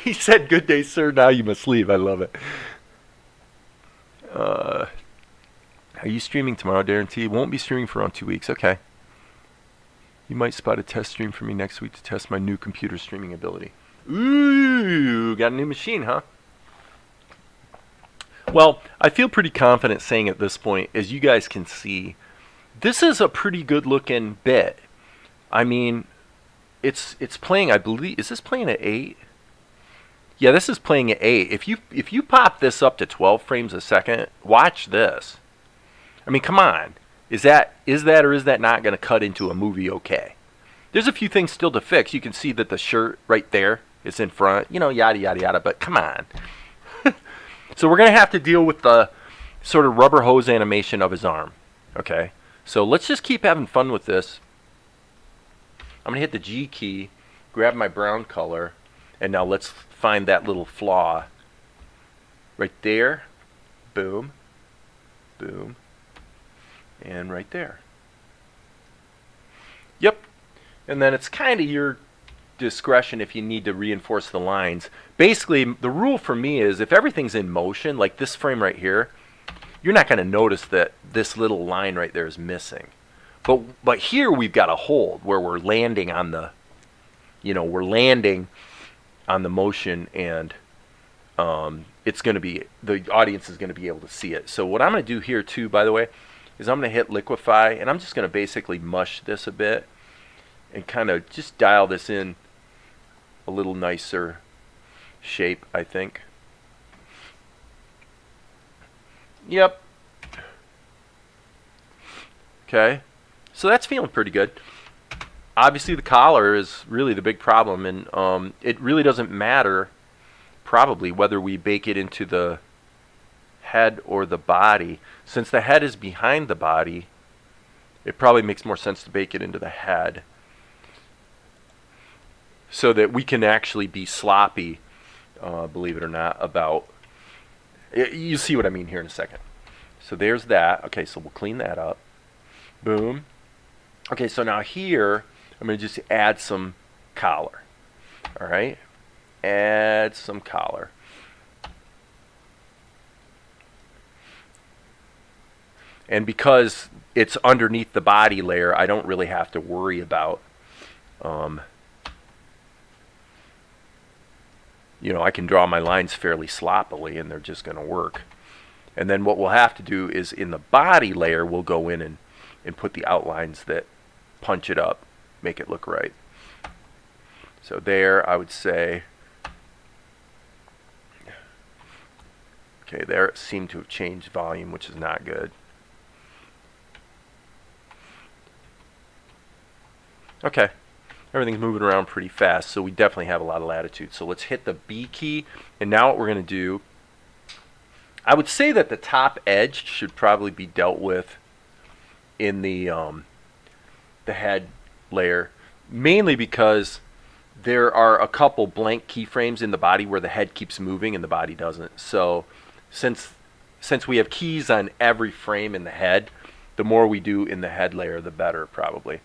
He said, "Good day, sir. Now you must leave." I love it. Are you streaming tomorrow, Darren T? Won't be streaming for around 2 weeks. Okay. You might spot a test stream for me next week to test my new computer streaming ability. Ooh, got a new machine, huh? Well, I feel pretty confident saying at this point, as you guys can see, this is a pretty good looking bit. I mean, it's playing, I believe, is this playing at 8? Yeah, this is playing at 8. If you pop this up to 12 frames a second, watch this. I mean, come on. Is that or is that not going to cut into a movie okay? There's a few things still to fix. You can see that the shirt right there is in front, you know, yada, yada, yada, but come on. So we're going to have to deal with the sort of rubber hose animation of his arm, okay? So let's just keep having fun with this. I'm going to hit the G key, grab my brown color, and now let's find that little flaw right there. Boom, boom, and right there. Yep. And then it's kind of your discretion if you need to reinforce the lines. Basically, the rule for me is if everything's in motion, like this frame right here, you're not going to notice that this little line right there is missing. But here we've got a hold where we're landing on the, you know, we're landing on the motion, and it's going to be, the audience is going to be able to see it. So what I'm going to do here too, by the way, is I'm going to hit liquefy, and I'm just going to basically mush this a bit and kind of just dial this in a little nicer shape, I think. Yep. Okay. So that's feeling pretty good. Obviously the collar is really the big problem, and it really doesn't matter probably whether we bake it into the head or the body. Since the head is behind the body, it probably makes more sense to bake it into the head, so that we can actually be sloppy, believe it or not, about it. You see what I mean here in a second. So there's that. Okay, so we'll clean that up. Boom. Okay, so now here I'm going to just add some collar. All right, add some collar. And because it's underneath the body layer, I don't really have to worry about you know, I can draw my lines fairly sloppily and they're just going to work. And then what we'll have to do is in the body layer, we'll go in and put the outlines that punch it up, make it look right. So there, I would say, okay, there it seemed to have changed volume, which is not good. Okay. Everything's moving around pretty fast, so we definitely have a lot of latitude. So let's hit the B key, and now what we're going to do, I would say that the top edge should probably be dealt with in the head layer, mainly because there are a couple blank keyframes in the body where the head keeps moving and the body doesn't. So since we have keys on every frame in the head, the more we do in the head layer, the better probably.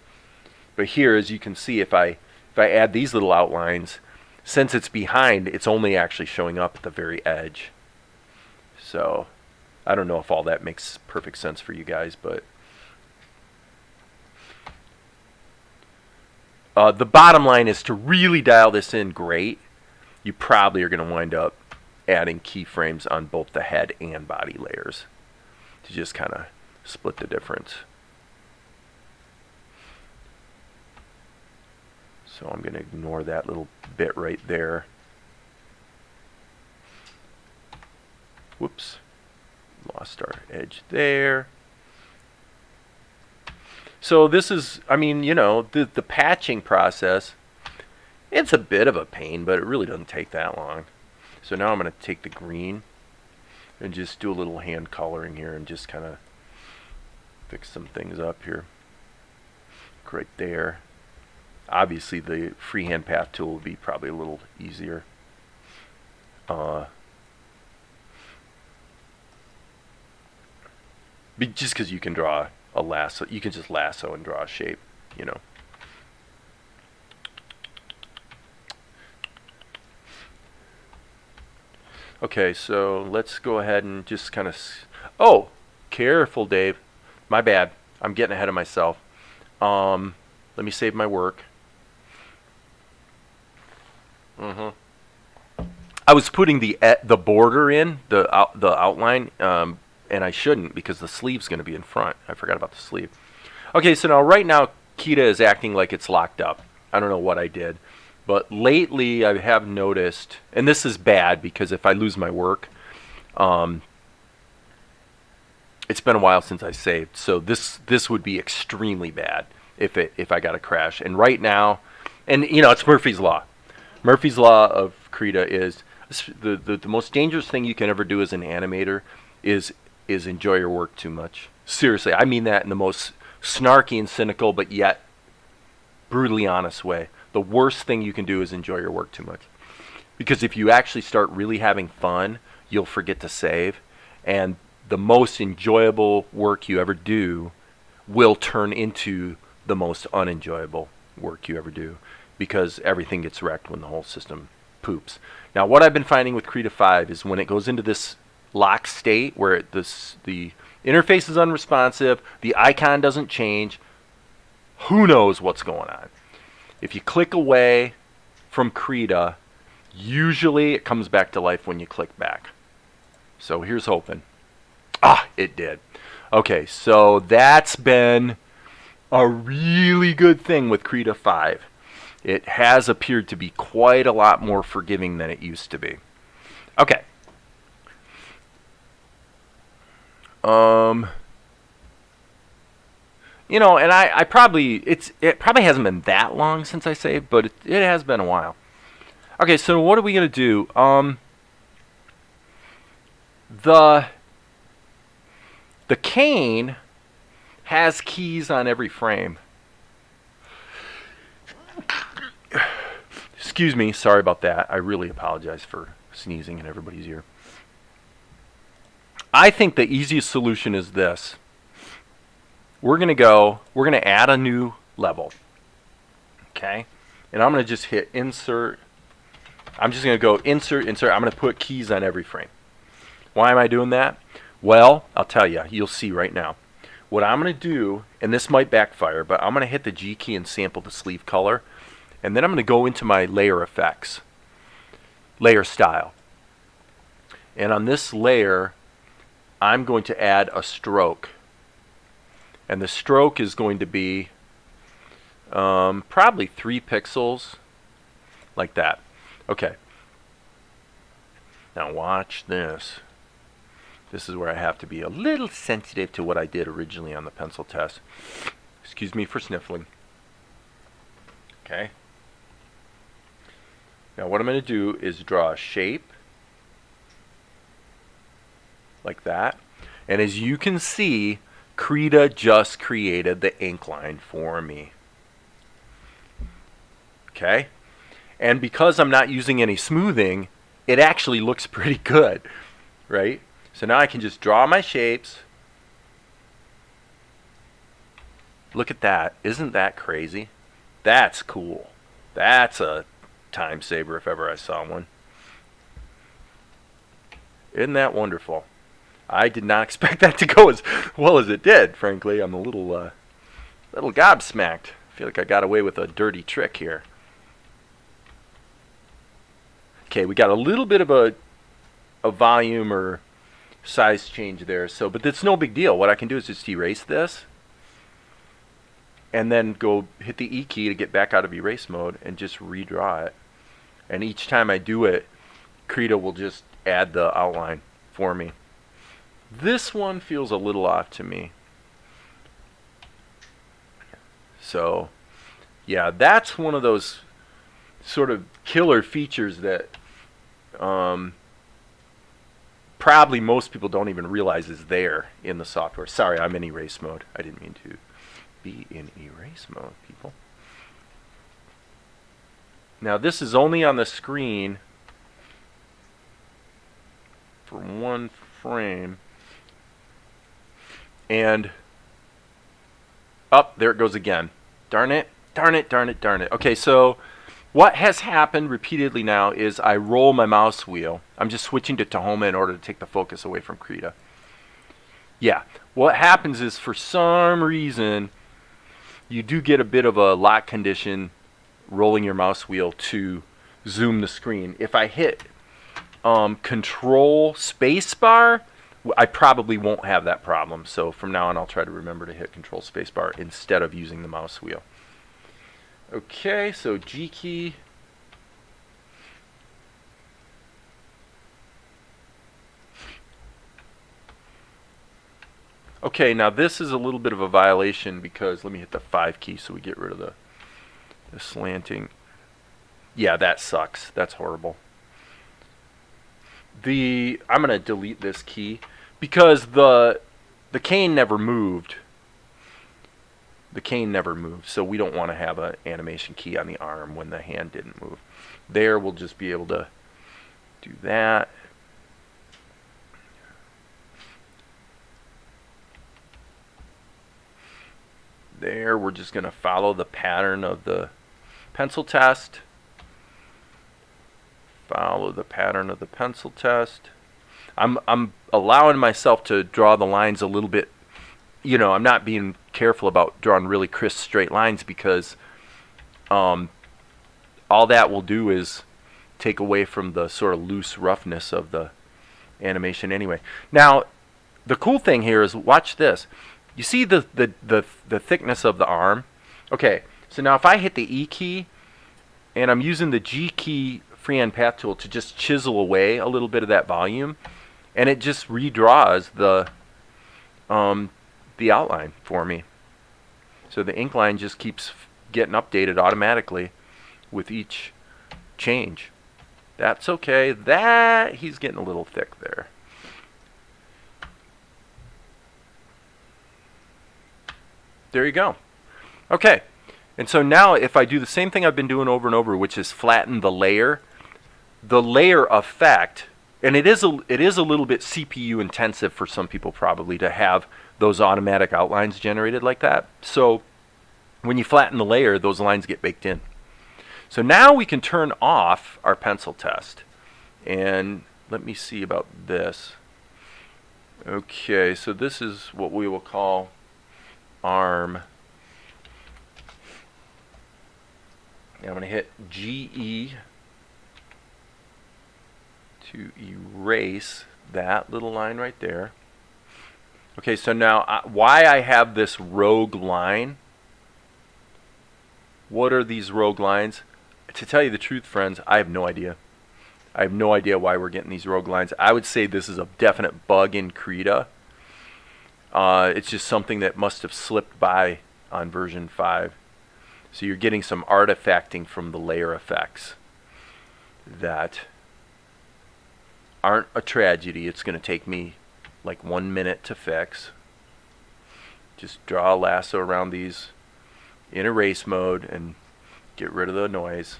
But here, as you can see, if I add these little outlines, since it's behind, it's only actually showing up at the very edge. So I don't know if all that makes perfect sense for you guys, but the bottom line is to really dial this in great, you probably are going to wind up adding keyframes on both the head and body layers to just kind of split the difference. So I'm going to ignore that little bit right there. Whoops. Lost our edge there. So this is, I mean, you know, the patching process, it's a bit of a pain, but it really doesn't take that long. So now I'm going to take the green and just do a little hand coloring here and just kind of fix some things up here. Right there. Obviously the freehand path tool would be probably a little easier. Just because you can draw a lasso, you can just lasso and draw a shape, you know. Okay, so let's go ahead and just kind of, oh, careful, Dave. My bad. I'm getting ahead of myself. Let me save my work. I was putting the border in, the outline, and I shouldn't because the sleeve's going to be in front. I forgot about the sleeve. Okay, so now right now, Kita is acting like it's locked up. I don't know what I did. But lately I have noticed, and this is bad because if I lose my work, it's been a while since I saved. So this would be extremely bad if I got a crash. And right now, and you know, it's Murphy's Law. Murphy's Law of Krita is the most dangerous thing you can ever do as an animator is enjoy your work too much. Seriously, I mean that in the most snarky and cynical, but yet brutally honest way. The worst thing you can do is enjoy your work too much. Because if you actually start really having fun, you'll forget to save. And the most enjoyable work you ever do will turn into the most unenjoyable work you ever do. Because everything gets wrecked when the whole system poops. Now what I've been finding with Krita 5 is when it goes into this lock state where the interface is unresponsive, the icon doesn't change, who knows what's going on. If you click away from Krita, usually it comes back to life when you click back. So here's hoping. Ah, it did. Okay, so that's been a really good thing with Krita 5. It has appeared to be quite a lot more forgiving than it used to be. Okay. You know, and I probably, it probably hasn't been that long since I saved, but it has been a while. Okay, so what are we going to do? The cane has keys on every frame. Excuse me, sorry about that. I really apologize for sneezing in everybody's ear. I think the easiest solution is this. We're going to add a new level. Okay? And I'm going to just hit insert. I'm just going to go insert, insert. I'm going to put keys on every frame. Why am I doing that? Well, I'll tell you. You'll see right now. What I'm going to do, and this might backfire, but I'm going to hit the G key and sample the sleeve color. And then I'm going to go into my layer effects, layer style. And on this layer, I'm going to add a stroke. And the stroke is going to be probably 3 pixels, like that. Okay. Now watch this. This is where I have to be a little sensitive to what I did originally on the pencil test. Excuse me for sniffling. Okay. Now what I'm going to do is draw a shape like that. And as you can see, Krita just created the ink line for me. Okay? And because I'm not using any smoothing, it actually looks pretty good, right? So now I can just draw my shapes. Look at that. Isn't that crazy? That's cool. That's a time saver if ever I saw one. Isn't that wonderful? I did not expect that to go as well as it did, frankly. I'm a little gobsmacked. I feel like I got away with a dirty trick here. Okay, we got a little bit of a volume or size change there, but it's no big deal. What I can do is just erase this and then go hit the E key to get back out of erase mode and just redraw it. And each time I do it, Krita will just add the outline for me. This one feels a little off to me. So, yeah, that's one of those sort of killer features that probably most people don't even realize is there in the software. Sorry, I'm in erase mode. I didn't mean to be in erase mode, people. Now, this is only on the screen for one frame. And up, there it goes again. Darn it, darn it, darn it, darn it. Okay, so what has happened repeatedly now is I roll my mouse wheel. I'm just switching to tahoma in order to take the focus away from Krita. Yeah, what happens is for some reason you do get a bit of a lock condition rolling your mouse wheel to zoom the screen. If I hit Control spacebar I probably won't have that problem. So from now on, I'll try to remember to hit Control Spacebar instead of using the mouse wheel. Okay, so G key. Okay, now this is a little bit of a violation because let me hit the 5 key so we get rid of the slanting. Yeah, that sucks. That's horrible. I'm going to delete this key because the cane never moved. The cane never moved, so we don't want to have an animation key on the arm when the hand didn't move. There, we'll just be able to do that. There, we're just going to follow the pattern of the pencil test. Follow the pattern of the pencil test. I'm allowing myself to draw the lines a little bit. You know, I'm not being careful about drawing really crisp straight lines because all that will do is take away from the sort of loose roughness of the animation anyway. Now, the cool thing here is, watch this. You see the thickness of the arm? Okay, so now if I hit the E key and I'm using the G key freehand path tool to just chisel away a little bit of that volume, and it just redraws the outline for me. So the ink line just keeps getting updated automatically with each change. That's okay. That, he's getting a little thick there. There you go. Okay. And so now if I do the same thing I've been doing over and over, which is flatten the layer effect, and it is a little bit CPU intensive for some people probably to have those automatic outlines generated like that. So when you flatten the layer, those lines get baked in. So now we can turn off our pencil test. And let me see about this. Okay, so this is what we will call arm. Now I'm going to hit GE to erase that little line right there. Okay, so now why I have this rogue line, what are these rogue lines? To tell you the truth, friends, I have no idea. I have no idea why we're getting these rogue lines. I would say this is a definite bug in Krita. It's just something that must have slipped by on version 5. So you're getting some artifacting from the layer effects that aren't a tragedy. It's going to take me like 1 minute to fix. Just draw a lasso around these in erase mode and get rid of the noise.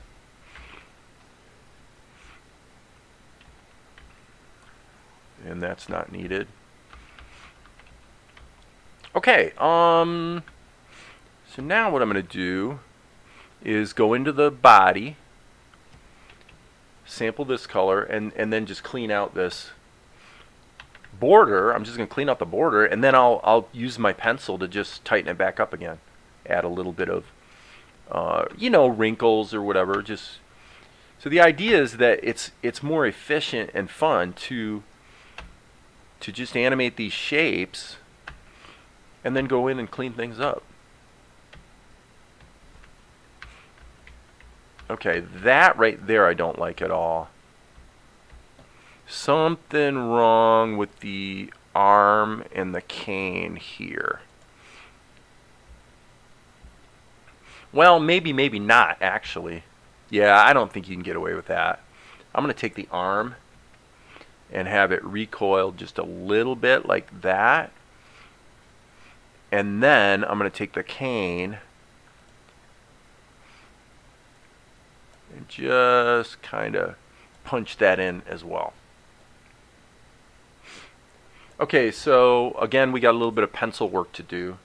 And that's not needed. Okay, so now what I'm going to do is go into the body, sample this color, and then just clean out this border. I'm just going to clean out the border, and then I'll use my pencil to just tighten it back up again. Add a little bit of, wrinkles or whatever. Just so the idea is that it's more efficient and fun to just animate these shapes and then go in and clean things up. Okay, that right there I don't like at all. Something wrong with the arm and the cane here. Well, maybe not, actually. Yeah, I don't think you can get away with that. I'm going to take the arm and have it recoil just a little bit like that. And then I'm going to take the cane and just kind of punch that in as well. Okay, so again, we got a little bit of pencil work to do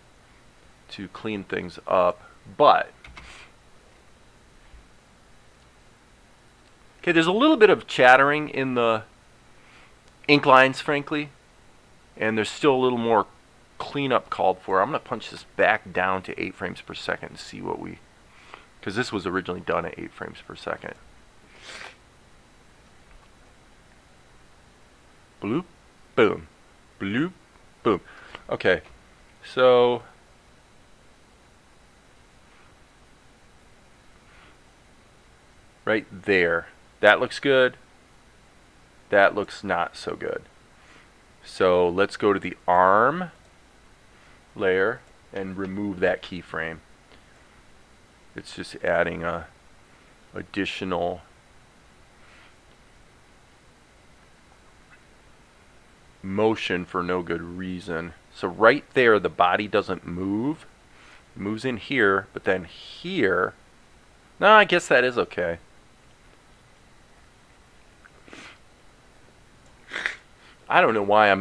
to clean things up, but okay, there's a little bit of chattering in the ink lines, frankly, and there's still a little more cleanup called for. I'm going to punch this back down to 8 frames per second and see what because this was originally done at 8 frames per second. Bloop, boom. Bloop. Boom. Okay. So right there. That looks good. That looks not so good. So let's go to the arm layer and remove that keyframe. It's just adding a additional motion for no good reason. So right there the body doesn't move. It moves in here, but then here, no, I guess that is okay. I don't know why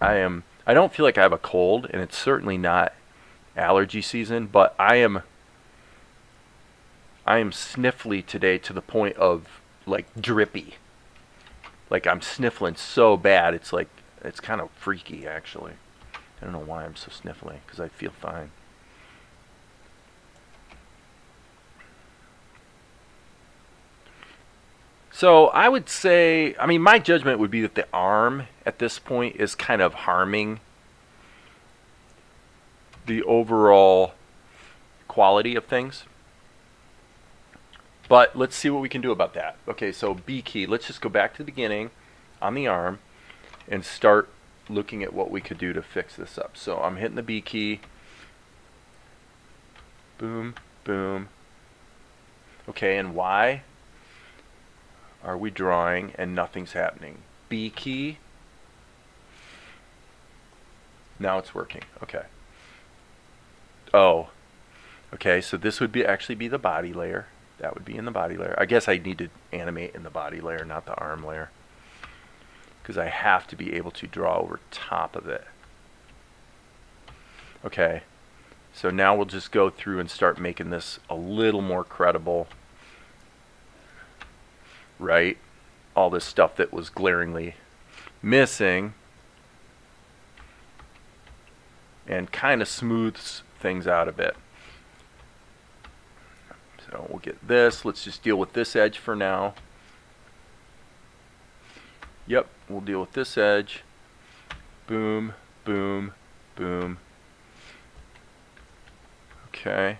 I don't feel like I have a cold, and it's certainly not allergy season, but I am sniffly today to the point of like drippy. Like I'm sniffling so bad, it's like, it's kind of freaky actually. I don't know why I'm so sniffly, because I feel fine. So I would say, I mean, my judgment would be that the arm at this point is kind of harming the overall quality of things. But let's see what we can do about that. Okay, so B key. Let's just go back to the beginning on the arm and start looking at what we could do to fix this up. So I'm hitting the B key. Boom, boom. Okay, and why are we drawing and nothing's happening? B key. Now it's working. Okay. Oh. Okay, so this would be actually be the body layer. That would be in the body layer. I guess I need to animate in the body layer, not the arm layer, because I have to be able to draw over top of it. Okay, so now we'll just go through and start making this a little more credible, right? All this stuff that was glaringly missing, and kind of smooths things out a bit. So we'll get this. Let's just deal with this edge for now. Yep, we'll deal with this edge. Boom, boom, boom. Okay.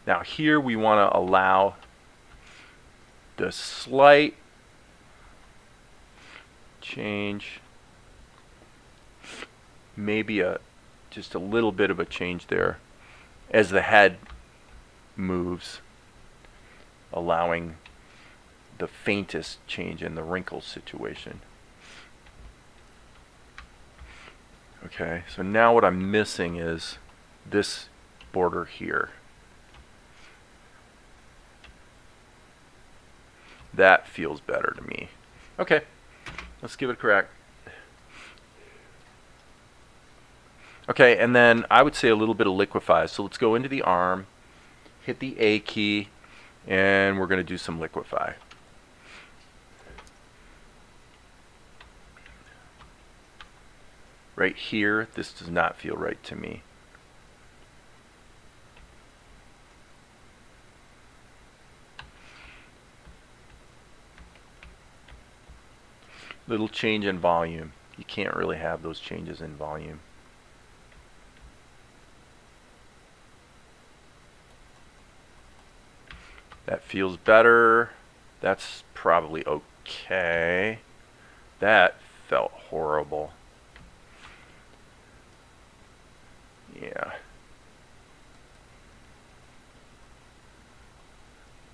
Now here we want to allow the slight change. Maybe just a little bit of a change there as the head moves, allowing the faintest change in the wrinkle situation. Okay, so now what I'm missing is this border here. That feels better to me. Okay, let's give it a crack. Okay, and then I would say a little bit of liquefy. So let's go into the arm, hit the A key, and we're going to do some liquefy. Right here, this does not feel right to me. Little change in volume. You can't really have those changes in volume. That feels better. That's probably okay. That felt horrible. Yeah.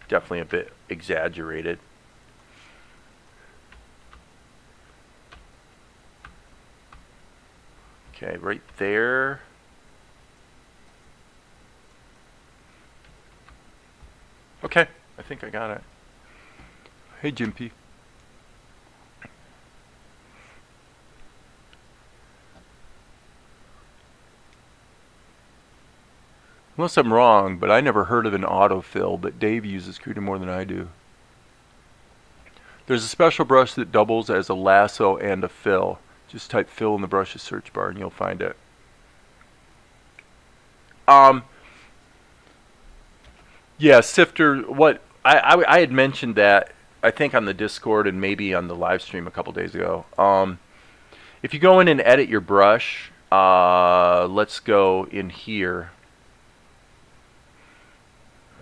Definitely a bit exaggerated. Okay, right there. Okay, I think I got it. Hey, Jimpy. Unless I'm wrong, but I never heard of an autofill, but Dave uses Cuda more than I do. There's a special brush that doubles as a lasso and a fill. Just type fill in the brushes search bar and you'll find it. Yeah, Sifter, what I had mentioned that, I think on the Discord and maybe on the live stream a couple days ago. If you go in and edit your brush, let's go in here.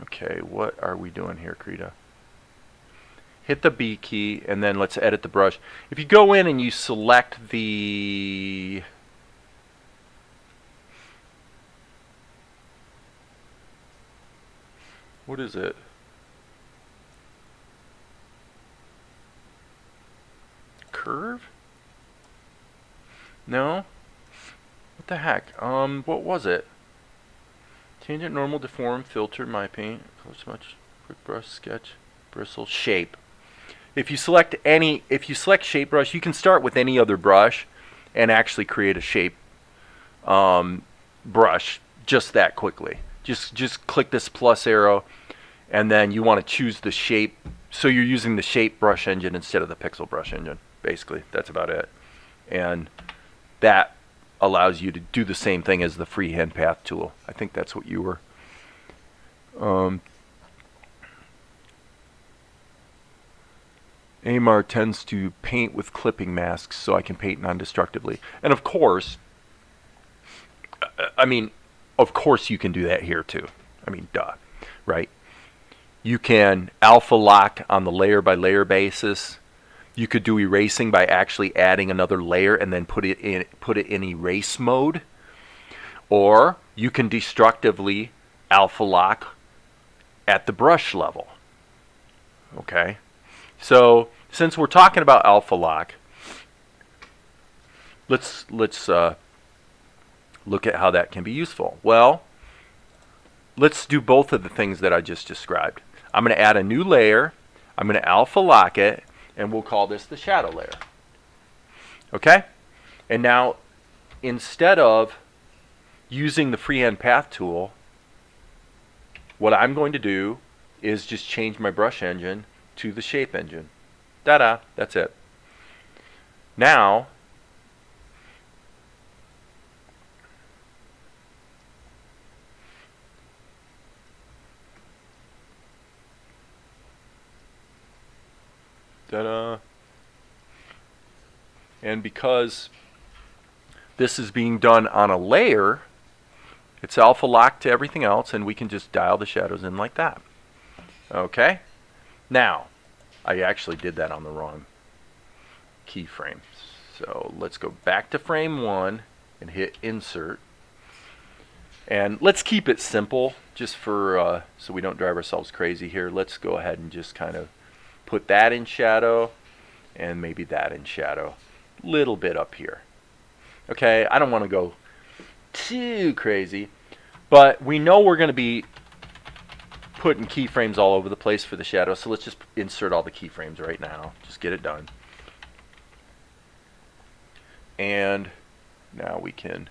Okay, what are we doing here, Krita? Hit the B key, and then let's edit the brush. If you go in and you select the... What is it? Curve? No? What the heck? What was it? Tangent, normal, deform, filter, my paint, close much, quick brush, sketch, bristle, shape. If you select shape brush, you can start with any other brush and actually create a shape brush just that quickly. Just click this plus arrow, and then you want to choose the shape. So you're using the shape brush engine instead of the pixel brush engine. Basically, that's about it. And that allows you to do the same thing as the freehand path tool. I think that's what you were. AMAR tends to paint with clipping masks, so I can paint non-destructively. And of course, of course you can do that here too. I mean, duh, right? You can alpha lock on the layer by layer basis. You could do erasing by actually adding another layer and then put it in erase mode. Or you can destructively alpha lock at the brush level. Okay? So since we're talking about alpha lock, let's look at how that can be useful. Well, let's do both of the things that I just described. I'm going to add a new layer. I'm going to alpha lock it. And we'll call this the shadow layer. Okay? And now, instead of using the freehand path tool, what I'm going to do is just change my brush engine to the shape engine. Ta-da! That's it. Now, ta-da! And because this is being done on a layer, it's alpha locked to everything else, and we can just dial the shadows in like that. Okay? Now, I actually did that on the wrong keyframe. So let's go back to frame 1 and hit insert. And let's keep it simple, just for so we don't drive ourselves crazy here. Let's go ahead and just kind of put that in shadow, and maybe that in shadow. Little bit up here. Okay, I don't want to go too crazy, but we know we're going to be putting keyframes all over the place for the shadow, so let's just insert all the keyframes right now. Just get it done. And now we can...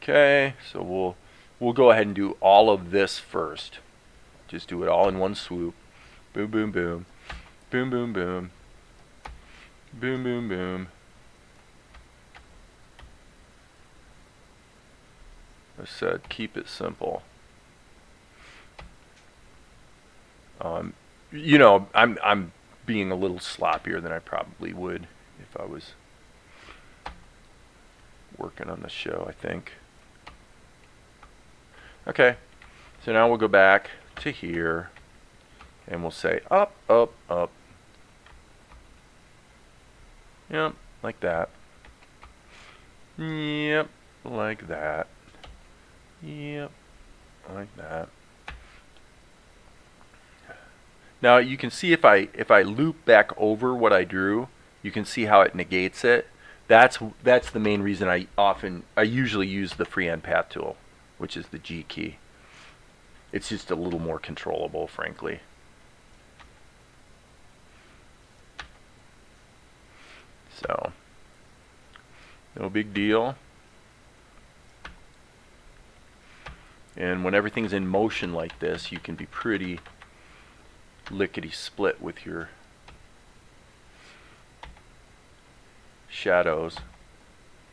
Okay, so we'll go ahead and do all of this first. Just do it all in one swoop. Boom, boom, boom. Boom, boom, boom. Boom, boom, boom. I said keep it simple. You know, I'm being a little sloppier than I probably would if I was working on the show, I think. Okay, so now we'll go back to here, and we'll say up, up, up. Yep, like that. Yep, like that. Yep, like that. Now you can see if I loop back over what I drew, you can see how it negates it. That's the main reason I usually use the freehand path tool, which is the G key. It's just a little more controllable, frankly. So, no big deal. And when everything's in motion like this, you can be pretty lickety-split with your shadows.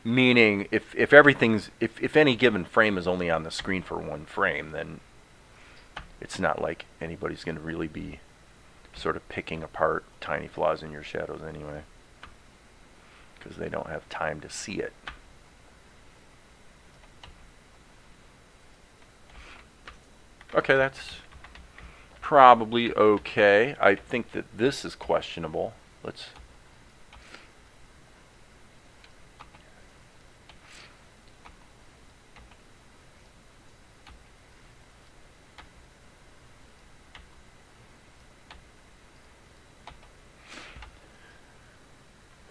Meaning, if any given frame is only on the screen for one frame, then it's not like anybody's going to really be sort of picking apart tiny flaws in your shadows anyway, because they don't have time to see it. Okay, that's probably okay. I think that this is questionable. Let's...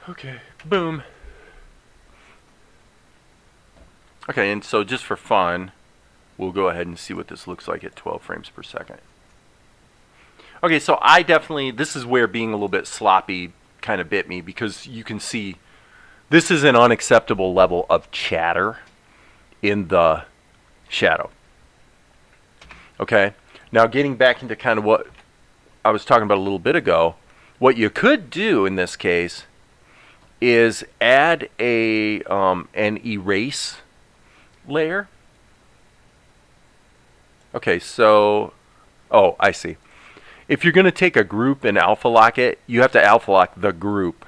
Okay, boom. Okay, and so just for fun, we'll go ahead and see what this looks like at 12 frames per second. Okay, so I definitely, this is where being a little bit sloppy kind of bit me, because you can see this is an unacceptable level of chatter in the shadow. Okay, now getting back into kind of what I was talking about a little bit ago, what you could do in this case is add a an erase layer. Okay, so, oh, I see. If you're going to take a group and alpha lock it, you have to alpha lock the group.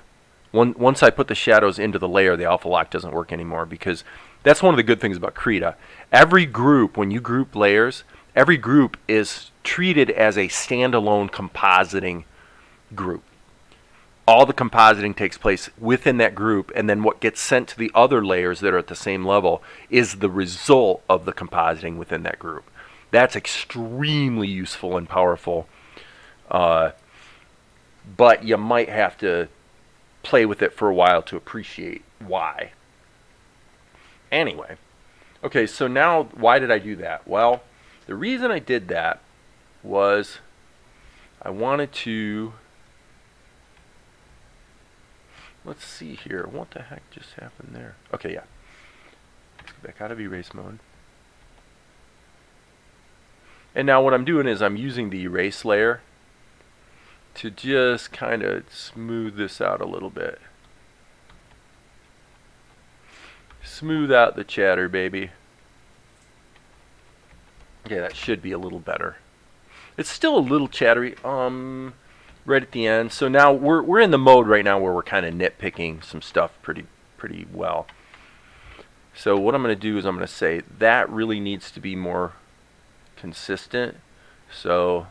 Once I put the shadows into the layer, the alpha lock doesn't work anymore, because that's one of the good things about Krita. Every group, when you group layers, every group is treated as a standalone compositing group. All the compositing takes place within that group, and then what gets sent to the other layers that are at the same level is the result of the compositing within that group. That's extremely useful and powerful, but you might have to play with it for a while to appreciate why. Anyway, okay, so now why did I do that? Well, the reason I did that was I wanted to... Let's see here. What the heck just happened there? Okay, yeah. Let's get back out of erase mode. And now what I'm doing is I'm using the erase layer to just kind of smooth this out a little bit. Smooth out the chatter, baby. Okay, that should be a little better. It's still a little chattery. Right at the end. So now we're in the mode right now where we're kind of nitpicking some stuff pretty well. So what I'm going to do is I'm going to say that really needs to be more consistent. So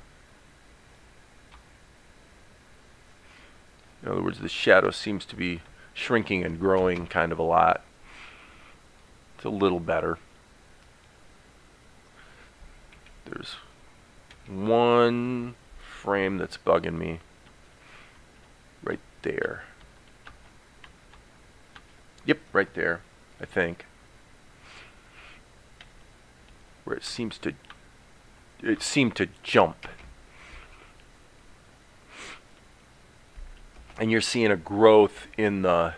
in other words, the shadow seems to be shrinking and growing kind of a lot. It's a little better. There's one frame that's bugging me right there. Yep, right there, I think. Where it seemed to jump. And you're seeing a growth in the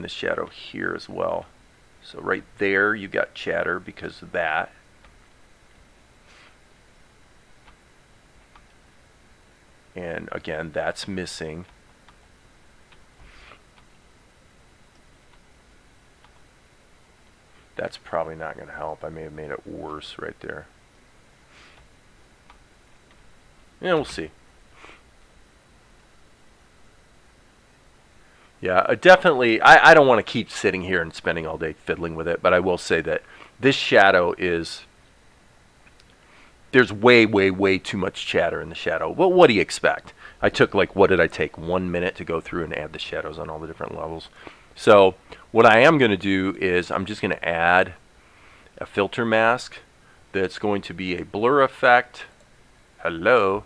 shadow here as well. So right there you got chatter because of that. And again, that's missing. That's probably not going to help. I may have made it worse right there. Yeah, we'll see. Yeah, definitely, I don't want to keep sitting here and spending all day fiddling with it, but I will say that this shadow is... There's way too much chatter in the shadow. Well, what do you expect? I took, like, what did I take? 1 minute to go through and add the shadows on all the different levels. So what I am going to do is I'm just going to add a filter mask that's going to be a blur effect. Hello.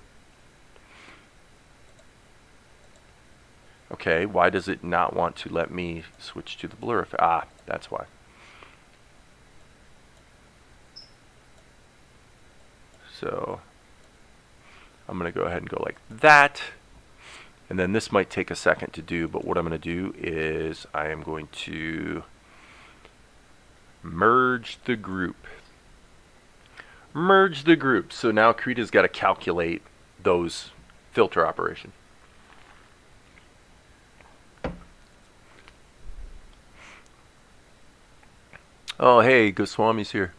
Okay, why does it not want to let me switch to the blur effect? Ah, that's why. So I'm going to go ahead and go like that. And then this might take a second to do, but what I'm going to do is I am going to merge the group. Merge the group. So now Krita's got to calculate those filter operation. Oh, hey, Goswami's here.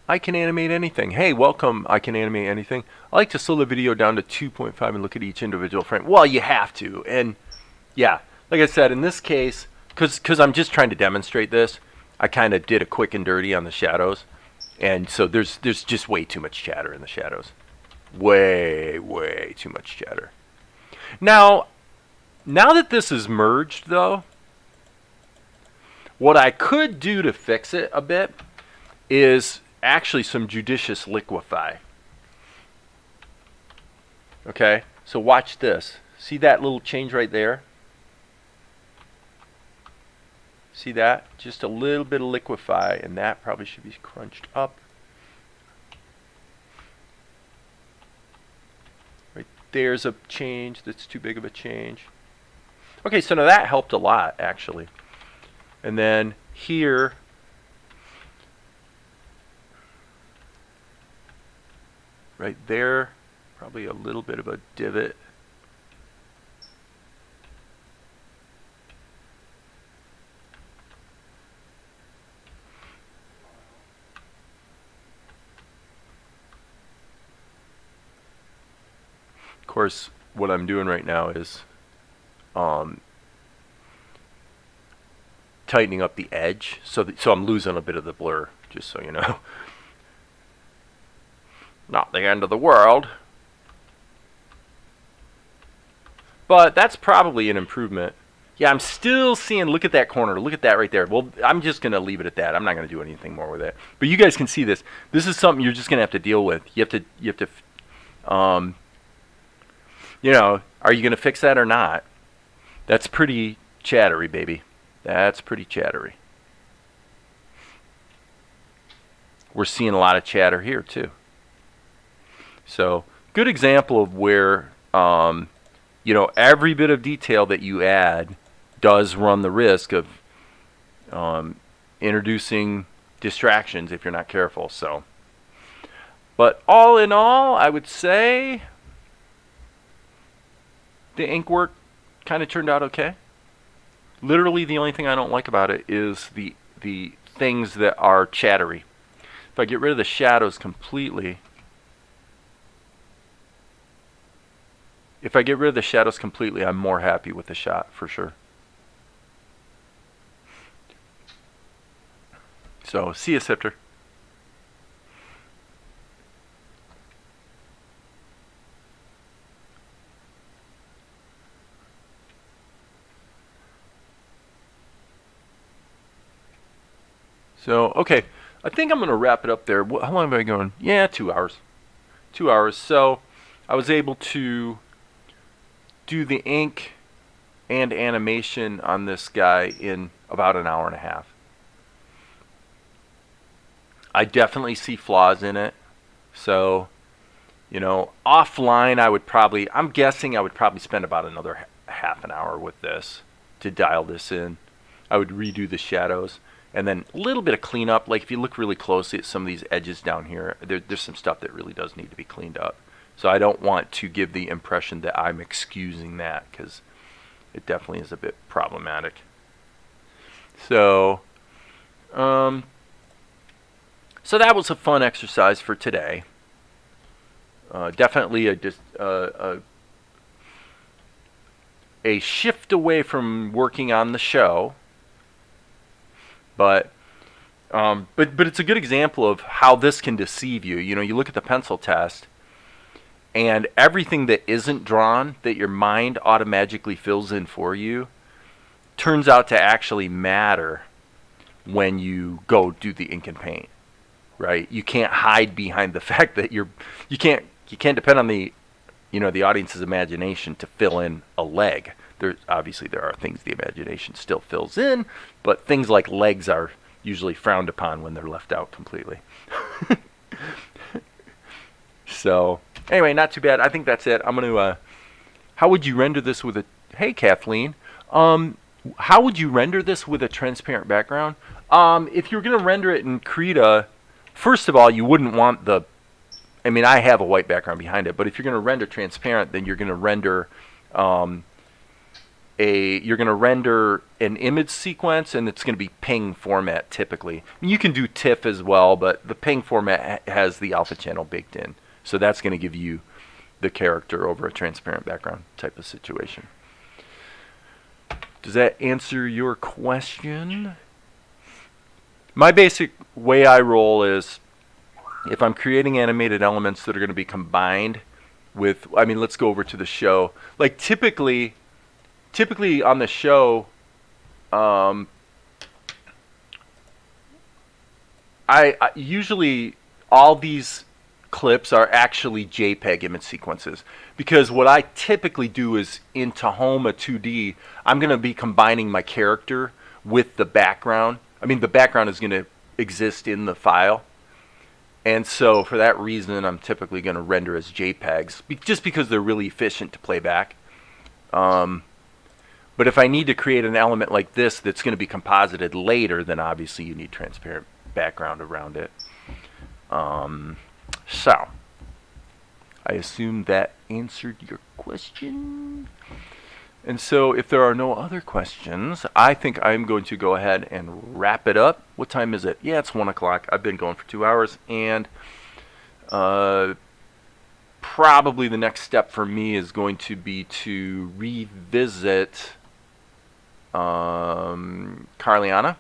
I can animate anything. Hey, welcome, I can animate anything. I like to slow the video down to 2.5 and look at each individual frame. Well, you have to. And yeah, like I said, in this case, because I'm just trying to demonstrate this, I kind of did a quick and dirty on the shadows. And so there's just way too much chatter in the shadows. Way too much chatter. Now that this is merged, though, what I could do to fix it a bit is actually some judicious liquefy. Okay, so watch this. See that little change right there? See that? Just a little bit of liquefy, and that probably should be crunched up. Right there's a change that's too big of a change. Okay, so now that helped a lot, actually. And then here, right there, probably a little bit of a divot. Of course, what I'm doing right now is tightening up the edge, so I'm losing a bit of the blur, just so you know. Not the end of the world, but that's probably an improvement. Yeah, I'm still seeing, look at that corner, look at that right there. Well, I'm just going to leave it at that. I'm not going to do anything more with it. But you guys can see this. This is something you're just going to have to deal with. You have to you know, are you going to fix that or not? That's pretty chattery, baby. That's pretty chattery. We're seeing a lot of chatter here too. So, good example of where, you know, every bit of detail that you add does run the risk of introducing distractions if you're not careful. So, but all in all, I would say the ink work kind of turned out okay. Literally, the only thing I don't like about it is the things that are chattery. If I get rid of the shadows completely, I'm more happy with the shot for sure. So, see you, Sifter. So, okay, I think I'm going to wrap it up there. How long have I been going? Yeah, 2 hours. 2 hours. So, I was able to do the ink and animation on this guy in about an hour and a half. I definitely see flaws in it. So, you know, offline I'm guessing I would probably spend about another half an hour with this to dial this in. I would redo the shadows. And then a little bit of cleanup. Like if you look really closely at some of these edges down here, there's some stuff that really does need to be cleaned up. So I don't want to give the impression that I'm excusing that, because it definitely is a bit problematic. So, so that was a fun exercise for today. Definitely a shift away from working on the show. But it's a good example of how this can deceive you. You know, you look at the pencil test, and everything that isn't drawn, that your mind automatically fills in for you, turns out to actually matter when you go do the ink and paint, right? You can't hide behind the fact that you can't depend on the audience's imagination to fill in a leg. Obviously there are things the imagination still fills in, but things like legs are usually frowned upon when they're left out completely. So anyway, not too bad. I think that's it. I'm going to, how would you render this with hey Kathleen, how would you render this with a transparent background? If you're going to render it in Krita, first of all, you wouldn't want I have a white background behind it, but if you're going to render transparent, then you're going to render you're going to render an image sequence, and it's going to be ping format typically. You can do TIFF as well, but the ping format has the alpha channel baked in. So that's going to give you the character over a transparent background type of situation. Does that answer your question? My basic way I roll is, if I'm creating animated elements that are going to be combined with, I mean, let's go over to the show. Like typically on the show, I usually all these clips are actually JPEG image sequences, because what I typically do is in Tahoma 2D, I'm going to be combining my character with the background. I mean, the background is going to exist in the file. And so for that reason, I'm typically going to render as JPEGs, just because they're really efficient to play back. But if I need to create an element like this that's going to be composited later, then obviously you need transparent background around it. So, I assume that answered your question. And so if there are no other questions, I think I'm going to go ahead and wrap it up. What time is it? Yeah, it's 1 o'clock. I've been going for 2 hours, and probably the next step for me is going to be to revisit Carliana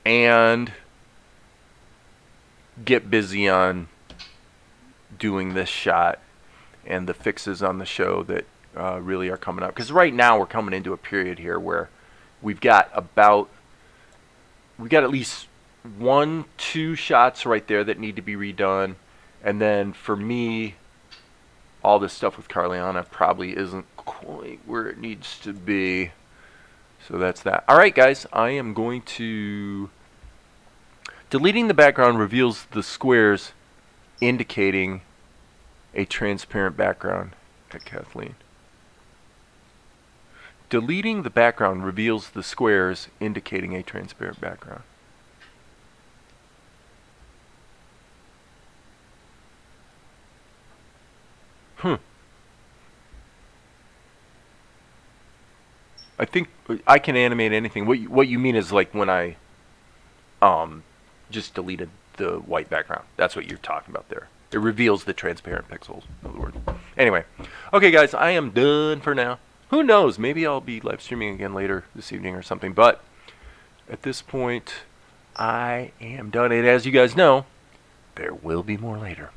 and get busy on doing this shot and the fixes on the show that really are coming up. Because right now we're coming into a period here where we've got at least 1-2 shots right there that need to be redone. And then for me, all this stuff with Carliana probably isn't quite where it needs to be. So that's that. All right, guys, I am going to... Deleting the background reveals the squares indicating a transparent background. At Kathleen. Deleting the background reveals the squares indicating a transparent background. I think I can animate anything. What you mean is like when I just deleted the white background. That's what you're talking about there. It reveals the transparent pixels, in other words. Anyway, okay, guys, I am done for now. Who knows? Maybe I'll be live streaming again later this evening or something. But at this point, I am done. And as you guys know, there will be more later.